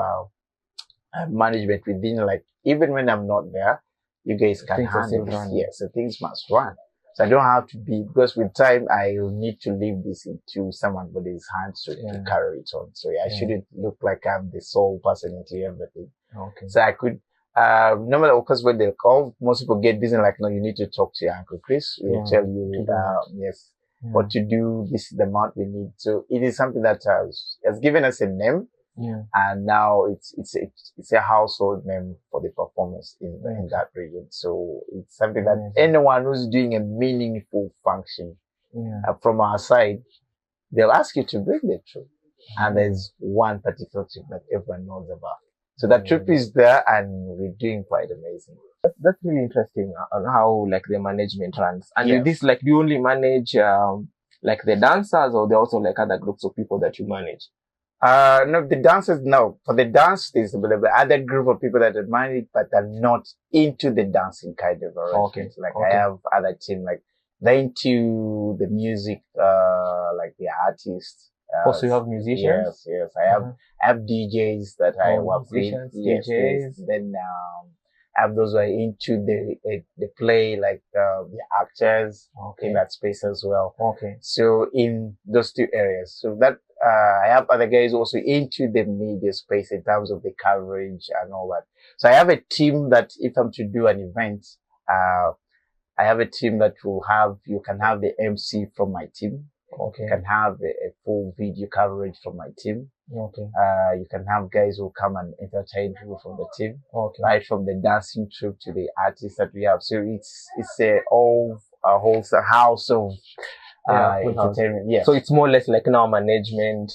Speaker 2: management within, like, even when I'm not there, you guys can handle this. Yeah, so things must run. So I don't have to be, because with time I will need to leave this into somebody's hands to carry it on. So I shouldn't look like I'm the sole person into everything. Okay. So I could normally, of course, when they call, most people get busy, like, no, you need to talk to your Uncle Chris. He'll tell you, what to do. This is the amount we need. So it is something that has given us a name. Yeah. And now it's a household name for the performance in that region. So it's something that anyone who's doing a meaningful function from our side, they'll ask you to bring the troupe. And there's one particular trip that everyone knows about. So that trip is there, and we're doing quite amazing.
Speaker 1: That's really interesting on how, like, the management runs. And with this, like, do you only manage like the dancers, or there are also like other groups of people that you manage?
Speaker 2: No, the dancers, no. For the dance, there's the other group of people that admire it, but are not into the dancing kind of arrangements. I have other team, like, they're into the music, like the artists.
Speaker 1: Also, you have musicians?
Speaker 2: Yes. I have DJs that I work with.
Speaker 1: Yes, DJs.
Speaker 2: Then, I have those who are into the play, like, the actors in that space as well. Okay. So in those 2 areas. So that, I have other guys also into the media space in terms of the coverage and all that. So I have a team that if I'm to do an event, I have a team that you can have the MC from my team. Okay. You can have a full video coverage from my team.
Speaker 1: Okay.
Speaker 2: You can have guys who come and entertain people from the team,
Speaker 1: Okay.
Speaker 2: right from the dancing troupe to the artists that we have. So it's a whole house of
Speaker 1: Full house.
Speaker 2: entertainment. Yeah.
Speaker 1: So it's more or less like now management.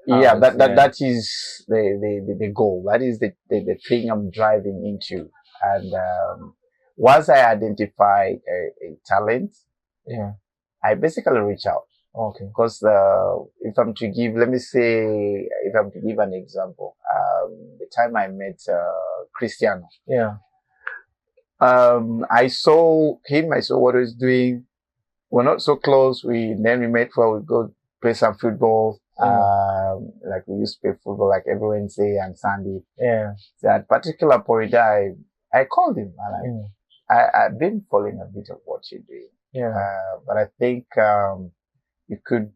Speaker 2: Yeah,
Speaker 1: house,
Speaker 2: that is the goal. That is the thing I'm driving into. And once I identify a talent,
Speaker 1: Yeah.
Speaker 2: I basically reach out.
Speaker 1: Okay.
Speaker 2: Because if I'm to give, let me say, if I'm to give an example, the time I met Cristiano,
Speaker 1: Yeah.
Speaker 2: I saw him, I saw what he was doing. We're not so close. Then we met for we go play some football. Like we used to play football like every Wednesday and Sunday.
Speaker 1: Yeah.
Speaker 2: So at particular point, I called him and I've been following a bit of what you're doing.
Speaker 1: Yeah.
Speaker 2: But I think you could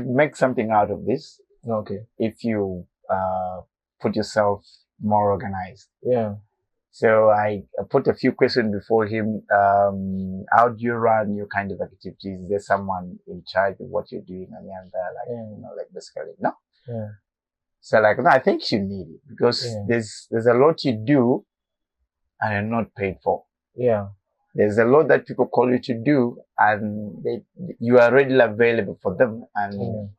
Speaker 2: make something out of this.
Speaker 1: Okay.
Speaker 2: If you put yourself more organized.
Speaker 1: Yeah.
Speaker 2: So I put a few questions before him. How do you run your kind of activities? Is there someone in charge of what you're doing? And like basically, no.
Speaker 1: Yeah.
Speaker 2: So like, no, I think you need it because there's a lot you do and you're not paid for.
Speaker 1: Yeah.
Speaker 2: There's a lot that people call you to do and you are readily available for them and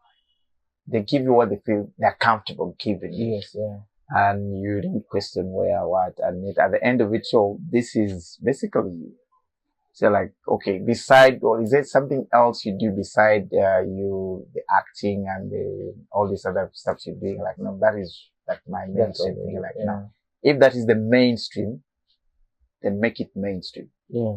Speaker 2: they give you what they feel they're comfortable giving you.
Speaker 1: Yes, yeah.
Speaker 2: And you didn't question where, what, and at the end of it all, this is basically, so like, okay, beside, or is there something else you do beside, the acting and all this other stuff you're doing? Like, no, that is like my mainstream thing. Like, no, if that is the mainstream, then make it mainstream.
Speaker 1: Yeah.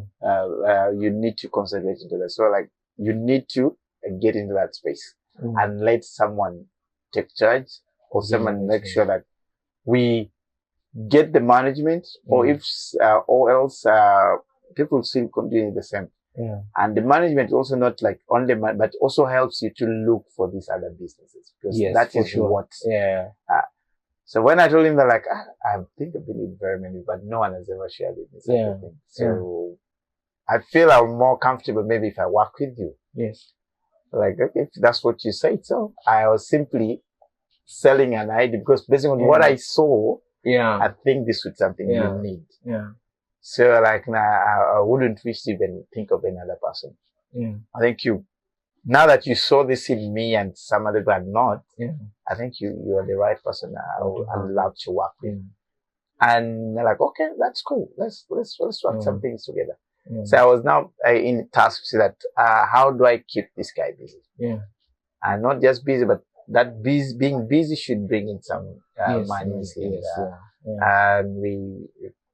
Speaker 2: You need to concentrate into that. So like, you need to get into that space and let someone take charge or someone make sure that we get the management, or if, or else, people still continue the same.
Speaker 1: Yeah.
Speaker 2: And the management is also not like on demand, but also helps you to look for these other businesses because that is what.
Speaker 1: Yeah.
Speaker 2: So when I told him that, like, I think I've been in very many, but no one has ever shared with me. Thing. So I feel I'm more comfortable maybe if I work with you.
Speaker 1: Yes.
Speaker 2: Like, if that's what you say. So I was simply selling an idea because based on what I saw, I think this was something you need.
Speaker 1: Yeah.
Speaker 2: So like, I wouldn't wish to even think of another person.
Speaker 1: Yeah.
Speaker 2: I think now that you saw this in me and some other people are not, I think you are the right person. I'd love to work with. And they're like, okay, that's cool. Let's work some things together. So I was now in task to that, how do I keep this guy busy?
Speaker 1: Yeah.
Speaker 2: And not just busy, but that being busy should bring in some money. And we,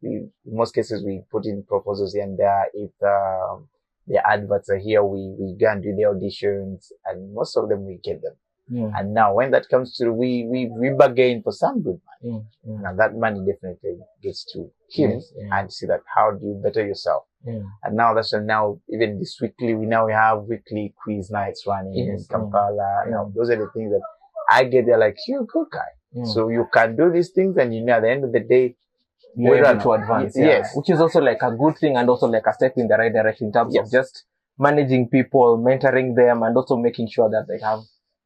Speaker 2: in most cases, we put in proposals here and there. If the adverts are here, we go and do the auditions, and most of them we get them. And now when that comes through, we bargain for some good money. Now that money definitely gets to him and see that how do you better yourself. And now now even this weekly, we have weekly quiz nights running in Kampala. You know, those are the things that I get there like, you're a good guy. So you can do these things and at the end of the day,
Speaker 1: you're able to advance.
Speaker 2: Yes.
Speaker 1: Which is also like a good thing and also like a step in the right direction in terms of just managing people, mentoring them, and also making sure that they have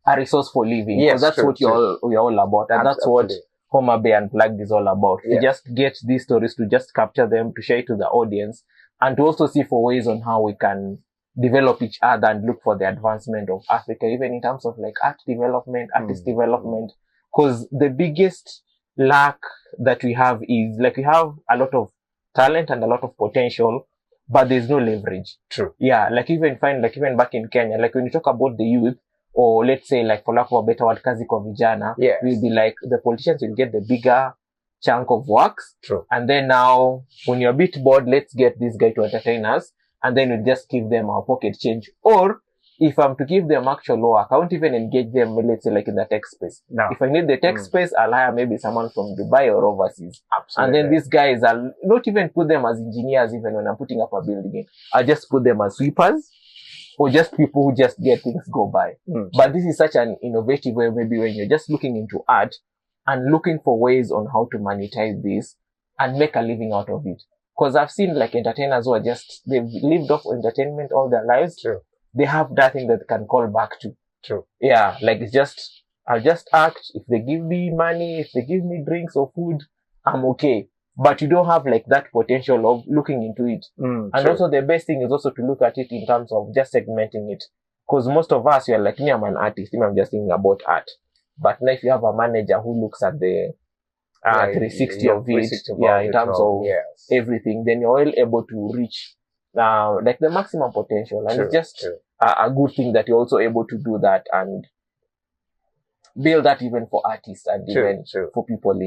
Speaker 1: a resource for living. Because that's what you're all about. And that's what HomaBayUnplugged is all about. To just get these stories, to just capture them, to share it to the audience, and to also see for ways on how we can develop each other and look for the advancement of Africa, even in terms of like art development, artist development. Because the biggest lack that we have is like we have a lot of talent and a lot of potential, but there's no leverage.
Speaker 2: True.
Speaker 1: Yeah, like even back in Kenya, like when you talk about the youth, or let's say like for lack of a better word, kazi kwa vijana, we'll be like the politicians will get the bigger chunk of works.
Speaker 2: True.
Speaker 1: And then now when you're a bit bored, let's get this guy to entertain us, and then we'll just give them our pocket change. Or if I'm to give them actual work, I won't even engage them, let's say, like in the tech space.
Speaker 2: No.
Speaker 1: If I need the tech space, I'll hire maybe someone from Dubai or overseas.
Speaker 2: Absolutely.
Speaker 1: And then these guys, I'll not even put them as engineers even when I'm putting up a building. I'll just put them as sweepers or just people who just get things go by. But this is such an innovative way, maybe when you're just looking into art and looking for ways on how to monetize this and make a living out of it. Because I've seen like entertainers who are they've lived off entertainment all their lives.
Speaker 2: True.
Speaker 1: They have nothing that they can call back to.
Speaker 2: True.
Speaker 1: Yeah, like it's just I'll just act. If they give me money, if they give me drinks or food, I'm okay. But you don't have like that potential of looking into it. And
Speaker 2: true.
Speaker 1: also the best thing is also to look at it in terms of just segmenting it. Because most of us, you're like, me, I'm an artist. I'm just thinking about art. But now if you have a manager who looks at the 360 of it, in terms of everything, then you're all able to reach like the maximum potential. And it's just a good thing that you're also able to do that and build that even for artists and even for people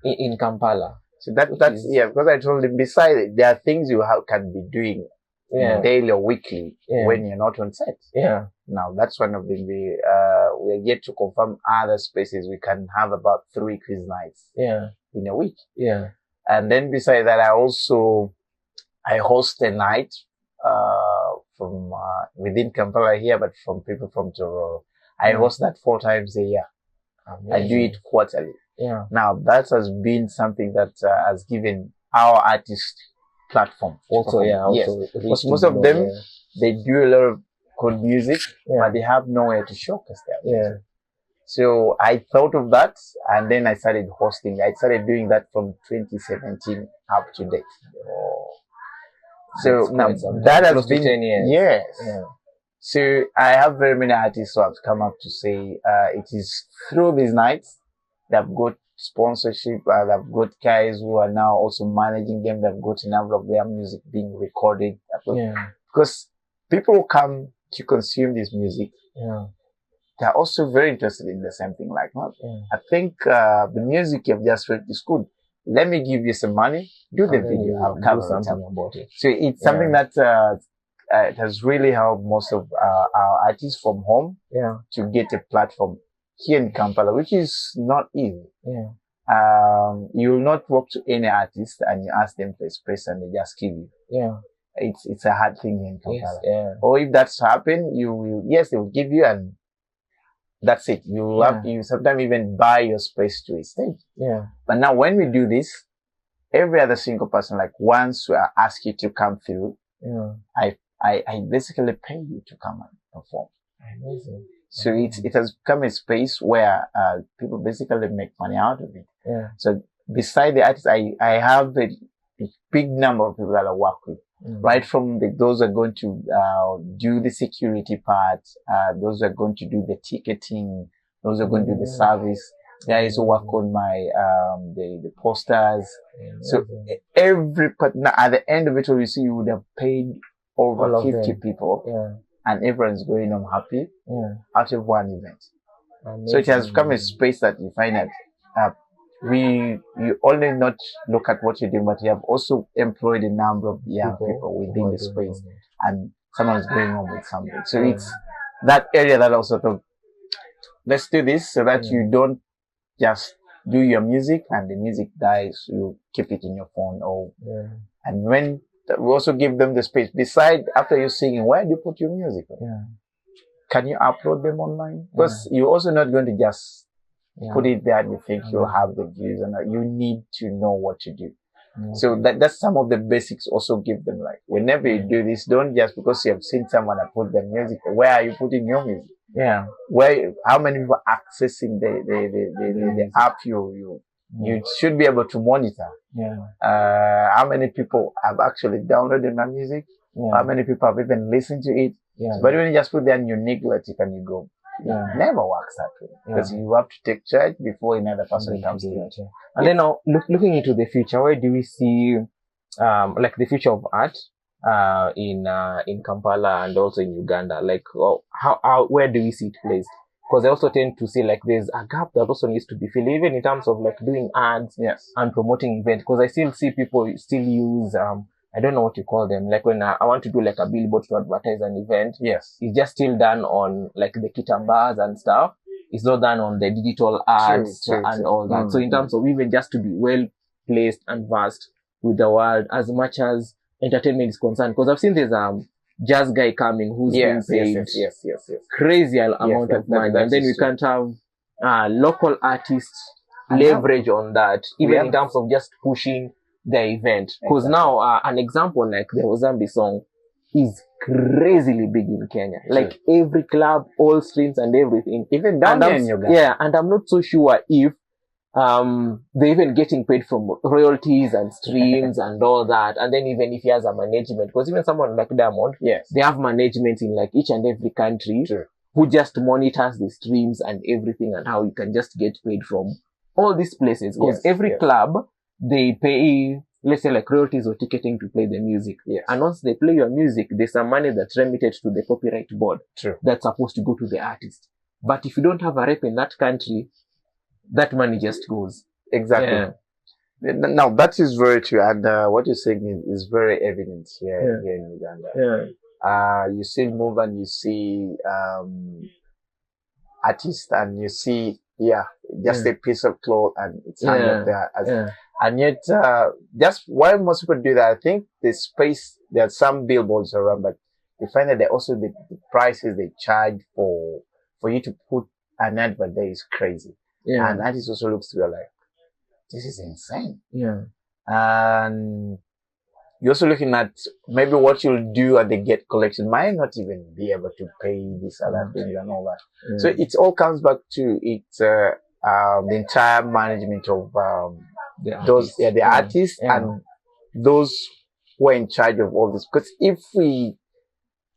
Speaker 1: in Kampala.
Speaker 2: So that's because I told him, besides it, there are things you can be doing daily or weekly when you're not on set.
Speaker 1: Yeah.
Speaker 2: Now that's one of them. We are yet to confirm other spaces. We can have about 3 quiz nights in a week.
Speaker 1: Yeah.
Speaker 2: And then beside that, I host a night from within Kampala here, but from people from Tororo. I host that 4 times a year. Amazing. I do it quarterly.
Speaker 1: Yeah.
Speaker 2: Now that has been something that has given our artists platform.
Speaker 1: Also,
Speaker 2: because most of them they do a lot of good music, but they have nowhere to showcase their music. So I thought of that, and then I started hosting. I started doing that from 2017 up to date. So now that has been 10 years. Yes. Yeah. So I have very many artists who have come up to say it is through these nights they've got sponsorship. They've got guys who are now also managing them. They've got a number of their music being recorded. Because people who come to consume this music, they're also very interested in the same thing. Like, I think the music you've just read is good. Let me give you some money. Do the video. I'll cover something about it. So it's something that it has really helped most of our artists from home to get a platform here in Kampala, which is not easy. You will not walk to any artist and you ask them for a space and they just give you. It's a hard thing here in Kampala. Or if that's happened, they will give you and that's it. You will have you sometimes even buy your space to a stage. But now when we do this, every other single person, like once we ask you to come through, I basically pay you to come and perform.
Speaker 1: Amazing.
Speaker 2: So it has become a space where people basically make money out of it. So beside the artists, I have a big number of people that I work with. Right from those who are going to do the security part, those who are going to do the ticketing, those who are going to do the service, guys who work on my the posters. So every partner at the end of it all, you see, you would have paid over 50 people, and everyone's going home happy out of one event. So it has become a space that you find that you only not look at what you're doing, but you have also employed a number of young people within the space, and someone's going on with something. So it's that area that also thought, let's do this so that you don't just do your music and the music dies, you keep it in your phone. And when we also give them the space, beside after you're singing, where do you put your music? Can you upload them online? Because you're also not going to just put it there and you think you'll have the views, and you need to know what to do. So that's some of the basics. Also give them, like, whenever you do this, don't just because you have seen someone that put their music, where are you putting your music? How many people are accessing the app you should be able to monitor. How many people have actually downloaded my music? How many people have even listened to it? But when you just put there and you neglect it and you go, it never works that way, because you have to take charge before another person comes in.
Speaker 1: And then now looking into the future, where do we see like the future of art in Kampala and also in Uganda? Like how where do we see it placed? Because I also tend to see like there's a gap that also needs to be filled, even in terms of like doing ads and promoting events. Because I still see people still use I don't know what you call them. Like when I want to do like a billboard to advertise an event, it's just still done on like the kitambas and stuff. It's not done on the digital ads and all that. So in terms of even just to be well placed and versed with the world as much as entertainment is concerned. Because I've seen there's jazz guy coming who's being paid crazy amount of money, and then we can't have local artists leverage on that, even in terms of just pushing the event. Because now an example like the Ozambi song, is crazily big in Kenya. Like every club, all streams and everything.
Speaker 2: Even down there in Uganda.
Speaker 1: Yeah, and I'm not so sure if they're even getting paid from royalties and streams and all that. And then even if he has a management, because even someone like Diamond,
Speaker 2: yes,
Speaker 1: they have management in like each and every country who just monitors the streams and everything and how you can just get paid from all these places. Because every club, they pay, let's say like royalties or ticketing to play the music.
Speaker 2: Yes.
Speaker 1: And once they play your music, there's some money that's remitted to the copyright board.
Speaker 2: True.
Speaker 1: That's supposed to go to the artist. But if you don't have a rep in that country, that money just goes.
Speaker 2: Exactly. Yeah. Now, that is very true. And what you're saying is very evident here in Uganda.
Speaker 1: Yeah.
Speaker 2: You see move and you see artists and you see, just a piece of cloth and it's hanging up there. And yet, just why most people do that, I think the space, there are some billboards around, but you find that they also, the prices they charge for you to put an advert there is crazy.
Speaker 1: Yeah.
Speaker 2: And artists also looks to you like, this is insane.
Speaker 1: Yeah.
Speaker 2: And you're also looking at maybe what you'll do at the gate collection might not even be able to pay these other things and all that.
Speaker 1: Yeah.
Speaker 2: So it all comes back to the entire management of the artists and those who are in charge of all this. Because if we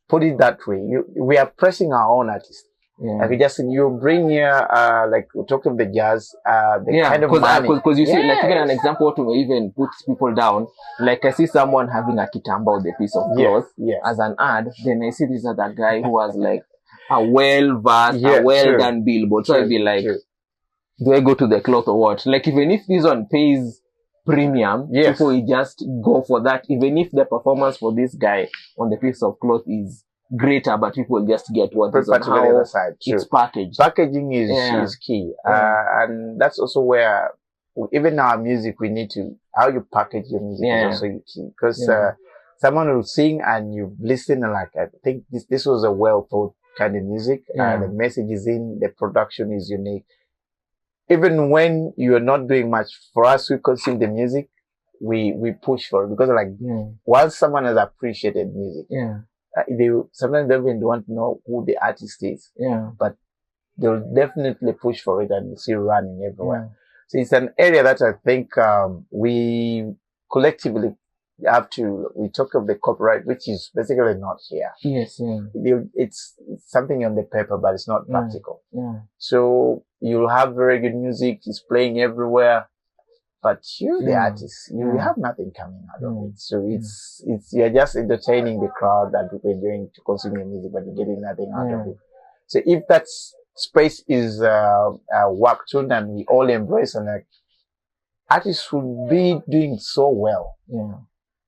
Speaker 2: put it that way, we are pressing our own artists.
Speaker 1: Yeah.
Speaker 2: Like you bring here, like we talked of the jazz, kind of money.
Speaker 1: Because you see, like even an example to even put people down, like I see someone having a kitamba with a piece of cloth as an ad, then I see this other guy who has like a well-versed, a well-done billboard. So I'd be like, do I go to the cloth or what? Like even if this one pays premium, people will just go for that, even if the performance for this guy on the piece of cloth is greater, but people just get what is on how it's packaged.
Speaker 2: Packaging is key. And that's also where even our music, we need to, how you package your music is also key. Because someone will sing and you listen and like, I think this was a well thought kind of music. The message is in, the production is unique. Even when you're not doing much, for us, we consume the music, we push for it. Because like, once someone has appreciated music, they sometimes don't even want to know who the artist is. But they'll definitely push for it and you see running everywhere. So it's an area that I think we collectively have to, we talk of the copyright, which is basically not here. It's something on the paper, but it's not practical. So you'll have very good music, it's playing everywhere. But you, the artist, you have nothing coming out of it. So it's, you're just entertaining the crowd that people are enjoying to consume your music, but you're getting nothing out of it. So if that space is, worked on and we all embrace and like, artists would be doing so well.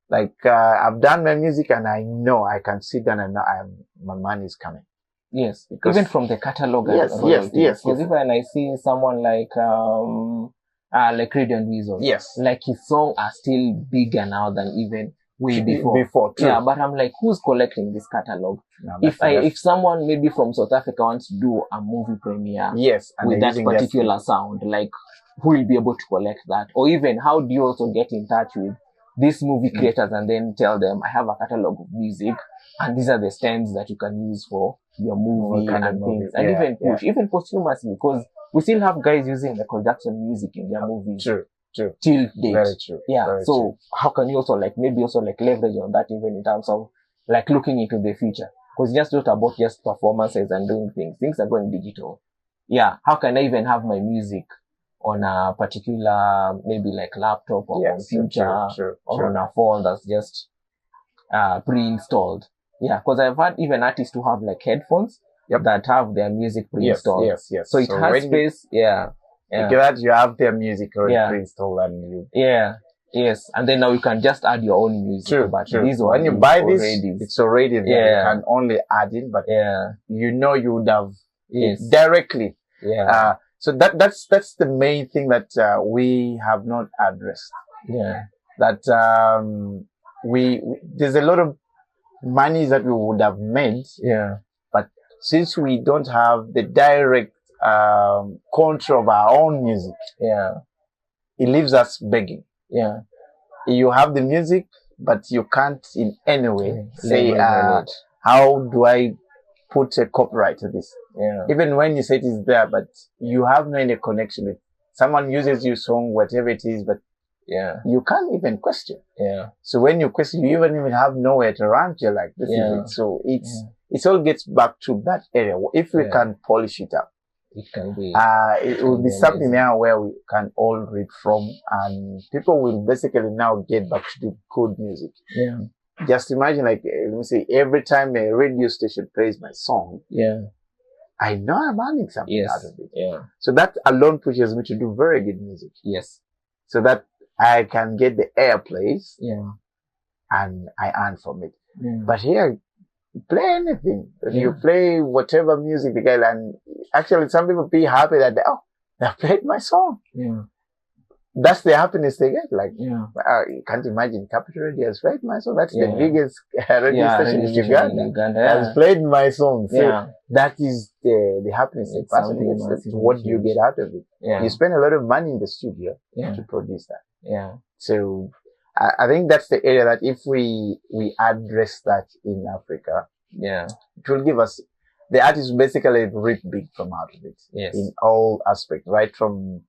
Speaker 2: Like, I've done my music and I know I can sit down and know my money is coming.
Speaker 1: Because even from the catalog. Because even I see someone like Radio and Weasel. Like his songs are still bigger now than even way before.
Speaker 2: True.
Speaker 1: But I'm like, who's collecting this catalog? If someone maybe from South Africa wants to do a movie premiere with that particular sound, like who will be able to collect that? Or even how do you also get in touch with these movie creators and then tell them, I have a catalog of music and these are the stems that you can use for your movie and things. And even push, even posthumously, because we still have guys using Michael Jackson music in their movies.
Speaker 2: True.
Speaker 1: Till date.
Speaker 2: Very true.
Speaker 1: Very true. How can you also maybe also leverage on that even in terms of like looking into the future? Because it's just not about just performances and doing things. Things are going digital. How can I even have my music on a particular, maybe like laptop or computer or on a phone that's just, pre-installed? Because I've had even artists who have like headphones that have their music pre-installed. So it has space.
Speaker 2: Because you have their music already pre-installed and
Speaker 1: and then now you can just add your own music. But this one,
Speaker 2: when you buy this, it's already there. You can only add in, but you know you would have it directly. So that's the main thing that we have not addressed. That there's a lot of money that we would have made. But since we don't have the direct control of our own music, it leaves us begging. You have the music, but you can't in any way say,
Speaker 1: Leverage on it.
Speaker 2: how do I put a copyright to this?
Speaker 1: Yeah.
Speaker 2: Even when you say it is there, but you have no any connection with someone uses your song, whatever it is, but
Speaker 1: Yeah.
Speaker 2: you can't even question.
Speaker 1: Yeah.
Speaker 2: So when you question, you even have nowhere to run to. You're like, this is it. So it all gets back to that area. If we can polish it up,
Speaker 1: it can be.
Speaker 2: It will be something now where we can all read from, and people will basically now get back to do good music.
Speaker 1: Yeah.
Speaker 2: Just imagine, like, let me say, every time a radio station plays my song, I know I'm earning something out of it.
Speaker 1: Yeah.
Speaker 2: So that alone pushes me to do very good music.
Speaker 1: Yes.
Speaker 2: So that I can get the airplays.
Speaker 1: Yeah.
Speaker 2: And I earn from it.
Speaker 1: Yeah.
Speaker 2: But here, play anything. If you play whatever music the guy, and actually some people be happy that they played my song. Yeah. That's the happiness they get. Like, you can't imagine Capital Radio has played my song. That's the biggest radio station in Uganda. Has played my song. So that is the happiness the person gets. What do you get out of it? Yeah. You spend a lot of money in the studio to produce that. Yeah. So I think that's the area that if we address that in Africa, it will give us, the artists basically reap big from out of it. Yes. In all aspects, right from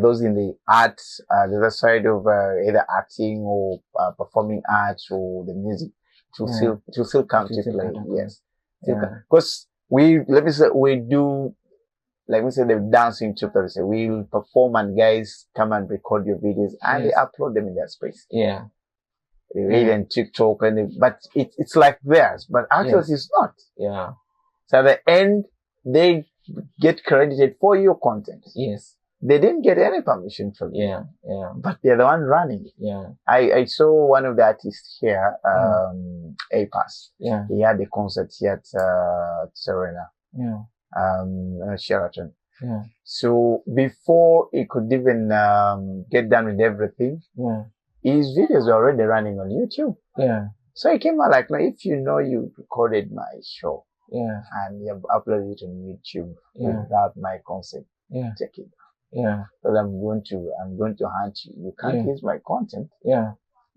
Speaker 2: those in the arts, the other side of either acting or performing arts or the music, to still come to play. Yes. Because let me say, we do, like we say, the dancing tutorials. We'll perform and guys come and record your videos and they upload them in their space. Yeah. Even TikTok but it's like theirs, but actually it's not. Yeah. So at the end, they get credited for your content. Yes. They didn't get any permission from you. Yeah. Yeah. But they're the one running it. Yeah. I saw one of the artists here, APAS. Yeah. He had a concert here at Serena. Yeah. Sheraton. Yeah. So before he could even get done with everything, his videos were already running on YouTube. Yeah. So he came out like, if you know you recorded my show, and you have uploaded it on YouTube without my consent, check it. Yeah. Because I'm going to hunt you. You can't use my content. Yeah.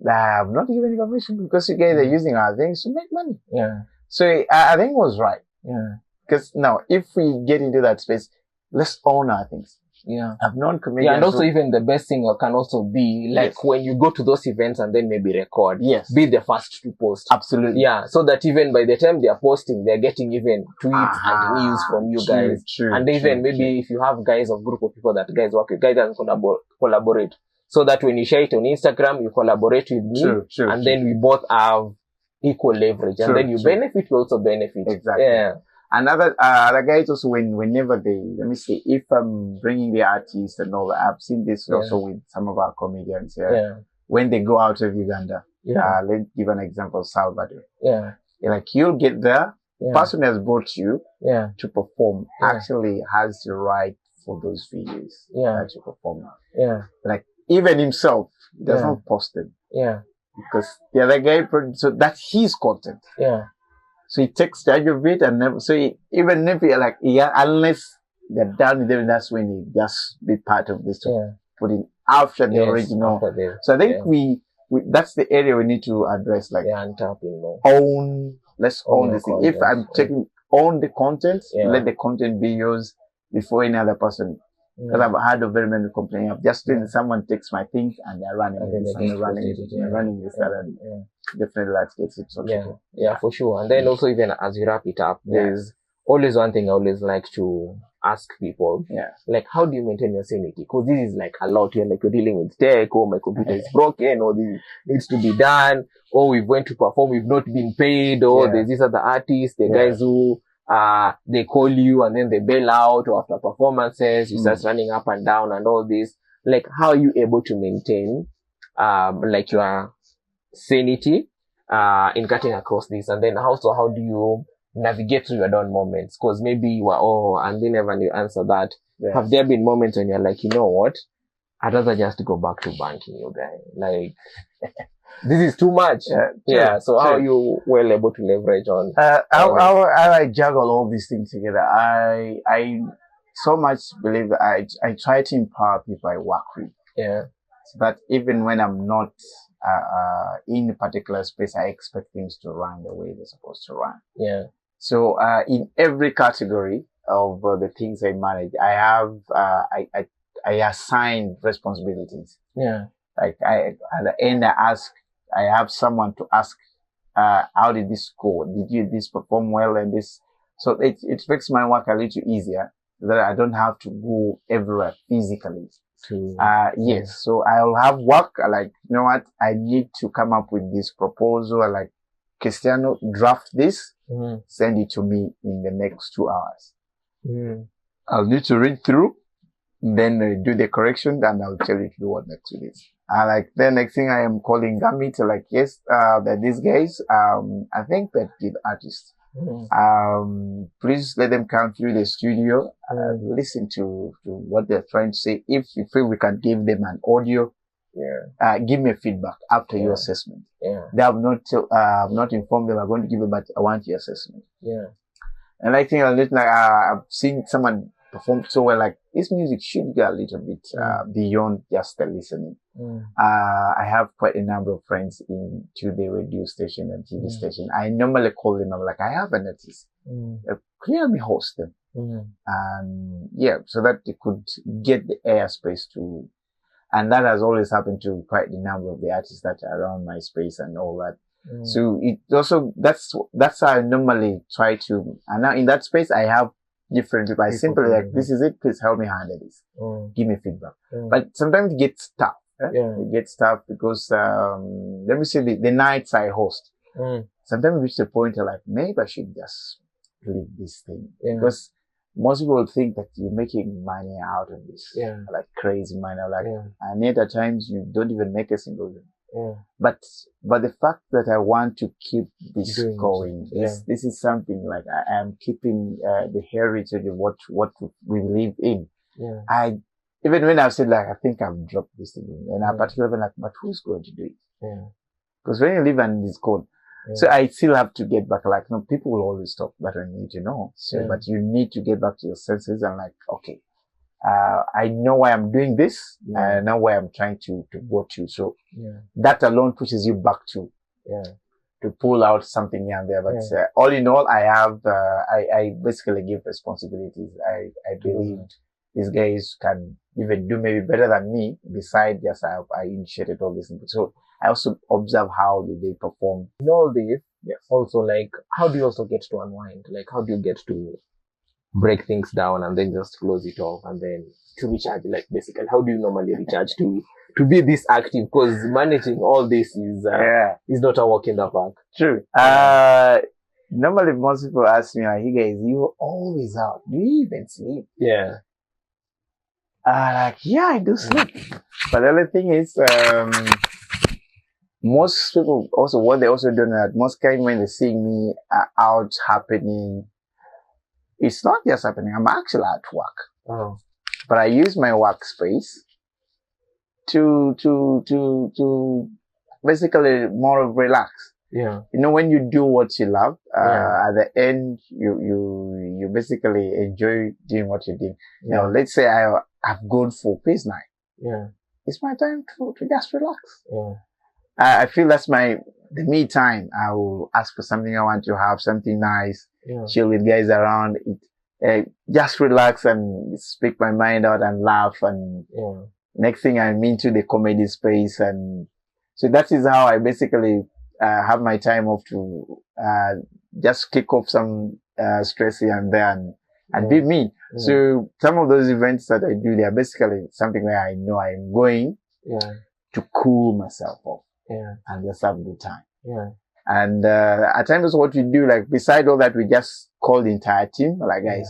Speaker 2: I have not given you permission because you guys are using our things to make money. Yeah. So I think it was right. Yeah. Because now, if we get into that space, let's own our things. Yeah. I've known comedians.
Speaker 1: Yeah, and also even the best thing can also be like when you go to those events and then maybe record. Yes. Be the first to post.
Speaker 2: Absolutely.
Speaker 1: Yeah. So that even by the time they are posting, they're getting even tweets and news from you guys. True, and even maybe if you have guys or group of people that guys work with, guys can collaborate. So that when you share it on Instagram, you collaborate with me. And then we both have equal leverage. And then you benefit, we also benefit.
Speaker 2: Exactly. Yeah. Another guys also whenever let me say, if I'm bringing the artists and all that, I've seen this also with some of our comedians here. Yeah. When they go out of Uganda, let's give an example, Salvador. Yeah. Like you'll get there, person has brought you to perform actually has the right for those videos that you perform. Yeah. Like even himself does not post them. Yeah. Because the other guy, so that's his content. Yeah. So he takes charge of it and never, so even if you're like, unless they're done with them, that's when he just be part of this, put in after the original. So I think we, that's the area we need to address, like, let's own this thing. If I'm own the content, let the content be yours before any other person. Because I've had of very many complaining. I've just seen someone takes my things and they're running this and they're running this and definitely that gets it.
Speaker 1: Yeah, for sure. And then also even as you wrap it up, there's always one thing I always like to ask people. Yeah. Like, how do you maintain your sanity? Because this is like a lot here. Like you're dealing with tech, or my computer is broken, or this needs to be done, or we went to perform, we've not been paid, or there's these other artists, the guys who they call you and then they bail out, or after performances, you start running up and down and all this. Like, how are you able to maintain, like your sanity, in cutting across this? And then also, how do you navigate through your down moments? Cause maybe you are, and then never you answer that. Yes. Have there been moments when you're like, you know what? I'd rather just go back to banking, you guy. Like, this is too much. So how are you well able to leverage on?
Speaker 2: How I juggle all these things together. I so much believe that I try to empower people I work with. Yeah. So that even when I'm not in a particular space, I expect things to run the way they're supposed to run.
Speaker 1: Yeah.
Speaker 2: So, in every category of the things I manage, I have, I assign responsibilities.
Speaker 1: Yeah.
Speaker 2: Like at the end, I have someone to ask, how did this go? Did this perform well? And this, so it makes my work a little easier that I don't have to go everywhere physically. Yes. So I'll have work like, you know what? I need to come up with this proposal. Like, Cristiano, draft this, send it to me in the next 2 hours. I'll need to read through, then do the correction, and I'll tell you to do what next with this. Like the next thing I am calling Gambit, like, yes, that these guys, I think that the artists, please let them come through the studio, listen to what they're trying to say. If you feel we can give them an audio, give me feedback after your assessment. They have not informed them I'm going to give them, but I want your assessment. And I think I've seen someone perform so well, like this music should go a little bit beyond just the listening. I have quite a number of friends into the radio station and TV station. I normally call them, I'm like, I have an artist. Clear me host them. And so that they could get the airspace to, and that has always happened to quite a number of the artists that are around my space and all that. So it also, that's how I normally try to, and now in that space, I have different people. I simply like, this is it, please help me handle this. Give me feedback. But sometimes it gets tough. It gets tough because, let me say the nights I host, sometimes we reach the point of like, maybe I should just leave this thing. Because most people think that you're making money out of this. Like crazy money. Like, and yet at times you don't even make a single thing. But the fact that I want to keep this going, this is something like I am keeping, the heritage of what we live in. Even when I've said like, I think I've dropped this thing, and I particularly like, but who's going to do it? Because when you live on this code, so I still have to get back, like, no, people will always talk, but I need to know. So, but you need to get back to your senses and like, okay, I know why I'm doing this. I know where I'm trying to go to. So that alone pushes you back to pull out something here and there. But all in all, I have, I basically give responsibilities. I believe these guys can even do maybe better than me. Besides, just I initiated all this. So I also observe how they perform.
Speaker 1: In all this, also, like, how do you also get to unwind? Like, how do you get to break things down and then just close it off and then to recharge? Like, basically, how do you normally recharge to be this active? Because managing all this is not a walk in the park.
Speaker 2: True. Normally most people ask me, like, you guys, you're always out. Do you even sleep? Like, I do sleep. But the other thing is, most people also, what they also do that most time when they see me out happening, it's not just happening. I'm actually at work. But I use my workspace to basically more of relax. You know, when you do what you love, at the end, you basically enjoy doing what you're doing. You know, let's say I've gone for quiz night. It's my time to just relax. I feel that's the me time. I will ask for something I want to have, something nice, chill with guys around, just relax and speak my mind out and laugh. And next thing I'm into the comedy space. And so that is how I basically have my time off to just kick off some stress here and there and be me. So some of those events that I do, they are basically something where I know I'm going to cool myself off. And just have a good time. And at times what we do, like beside all that, we just call the entire team, like, guys,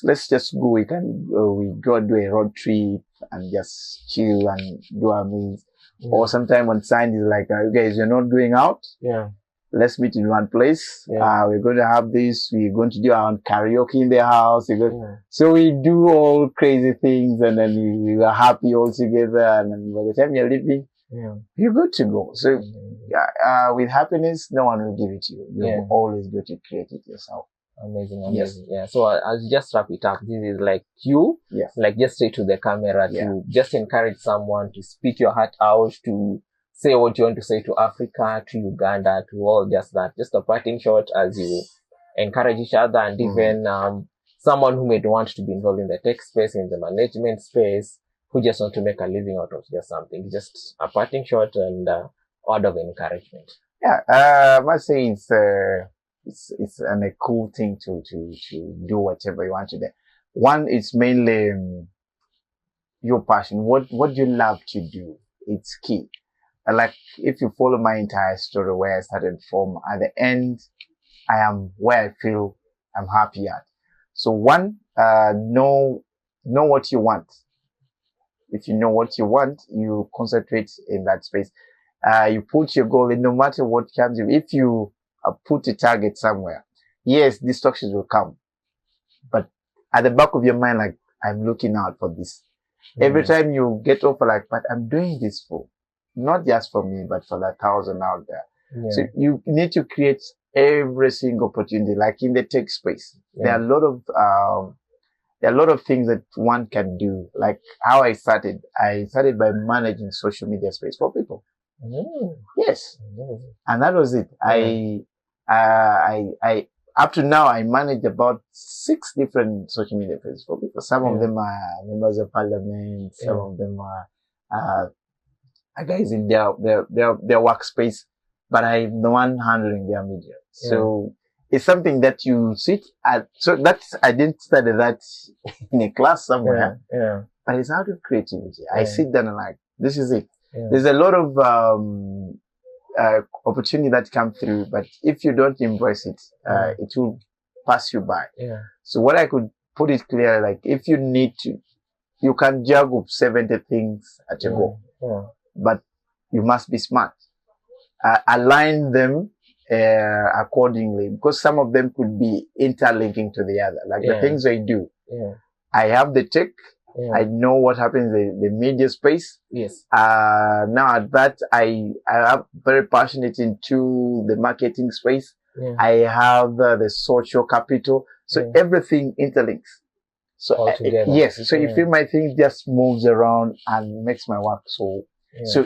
Speaker 2: let's just go. We go do a road trip and just chill and do our meals. Or sometime on Sundays, like, you guys, you're not going out. Let's meet in one place. We're going to have this. We're going to do our own karaoke in the house. So we do all crazy things, and then we are happy all together. And then by the time you're leaving, you're good to go. So with happiness, no one will give it to you. You're always good to create it yourself.
Speaker 1: Amazing. So I'll just wrap it up. This is like you, like just say to the camera to just encourage someone to speak your heart out, to say what you want to say to Africa, to Uganda, to all just that. Just a parting shot as you encourage each other, and even someone who may want to be involved in the tech space, in the management space, who just want to make a living out of just something. Just a parting shot and word of encouragement.
Speaker 2: Yeah, I must say it's a cool thing to do whatever you want to do. One, it's mainly your passion. What do you love to do? It's key. Like if you follow my entire story where I started from, at the end, I am where I feel I'm happy at. So one, know what you want. If you know what you want, you concentrate in that space. You put your goal in, no matter what comes. If you put a target somewhere, yes, distractions will come, but at the back of your mind, like, I'm looking out for this. Every time you get over, like, but I'm doing this for, not just for me, but for the 1,000 out there. So you need to create every single opportunity, like in the tech space. There are a lot of things that one can do. Like how I started by managing social media space for people. Yes. And that was it. I up to now, I manage about 6 different social media pages for people. Some of them are members of parliament. Some of them are guys in their workspace, but I'm the one handling their media. So it's something that you sit at. So I didn't study that in a class somewhere. But it's out of creativity. I sit down and like, this is it. There's a lot of opportunity that come through, but if you don't embrace it, it will pass you by. So what I could put it clear, like if you need to, you can juggle 70 things at a go, but you must be smart. Align them accordingly, because some of them could be interlinking to the other. Like the things I do, I have the tech. I know what happens in the media space. Now at that, I am very passionate into the marketing space. I have the social capital. So everything interlinks. So yes. So you feel my thing just moves around and makes my work so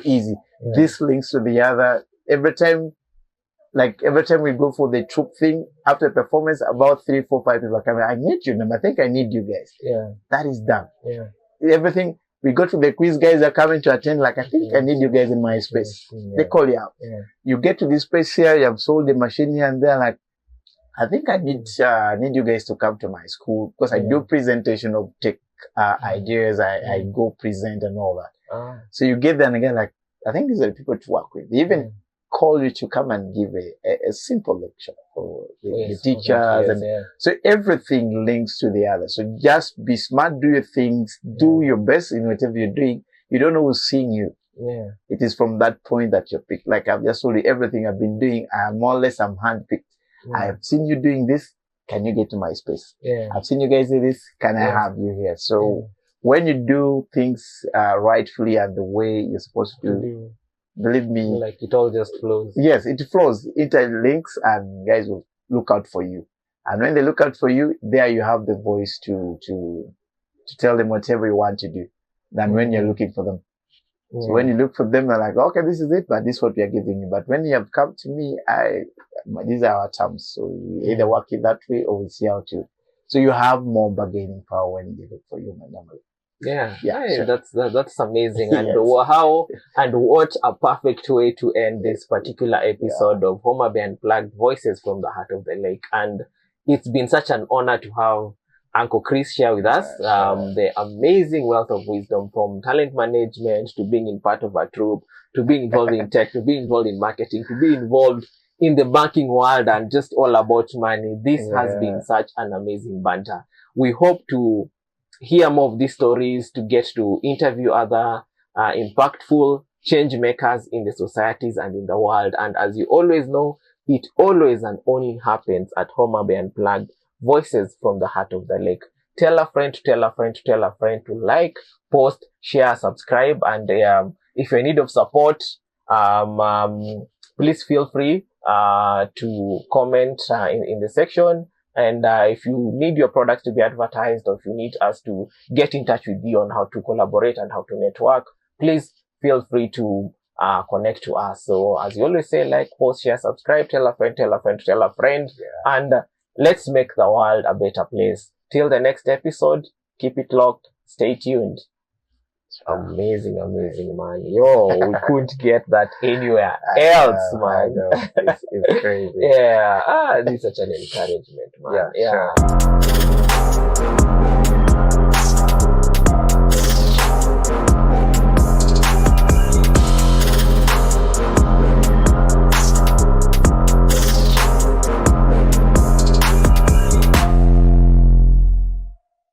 Speaker 2: easy. This links to the other. Every time we go for the troop thing, after performance, about 3, 4, 5 people are coming. I need you, I think I need you guys. That is done. Everything, we go to the quiz, guys are coming to attend, like, I think I need you guys in my space. They call you out. You get to this space here, you have sold the machine here and there, like, I think I need you guys to come to my school, because I do presentation of tech ideas. I go present and all that. So you get there and again, like, I think these are the people to work with. They even call you to come and give a simple lecture for the teachers. So everything links to the other. So just be smart, do your things, do your best in whatever you're doing. You don't know who's seeing you. It is from that point that you're picked. Like I've just told you, everything I've been doing, more or less I'm handpicked. I have seen you doing this. Can you get to my space? I've seen you guys do this. Can I have you here? So when you do things rightfully and the way you're supposed to do, believe me,
Speaker 1: like it all just flows.
Speaker 2: Yes, it flows. Interlinks, and guys will look out for you. And when they look out for you, there you have the voice to tell them whatever you want to do. Than when you're looking for them. So when you look for them, they're like, okay, this is it, but this is what we are giving you. But when you have come to me, these are our terms. So we either work it that way or we see how to. So you have more bargaining power when they look for you, normally.
Speaker 1: Sure. That's amazing. And how and what a perfect way to end this particular episode of HomaBayUnplugged, Voices from the Heart of the Lake. And it's been such an honor to have Uncle Chris share with us the amazing wealth of wisdom, from talent management to being in part of a troupe, to being involved in tech, to being involved in marketing, to be involved in the banking world, and just all about money. This has been such an amazing banter. We hope to hear more of these stories, to get to interview other impactful change makers in the societies and in the world. And as you always know, it always and only happens at HomaBayUnplugged, Voices from the Heart of the Lake. Tell a friend to tell a friend to tell a friend to like, post, share, subscribe. And if you're in need of support, please feel free to comment in the section. And if you need your products to be advertised, or if you need us to get in touch with you on how to collaborate and how to network, please feel free to connect to us. So as you always say, like, post, share, subscribe, tell a friend, tell a friend, tell a friend, and let's make the world a better place. Till the next episode, keep it locked, stay tuned. Amazing, man. Yo, we couldn't get that anywhere else, man.
Speaker 2: It's crazy.
Speaker 1: Yeah. This is such an encouragement, man.
Speaker 2: Yeah. Sure.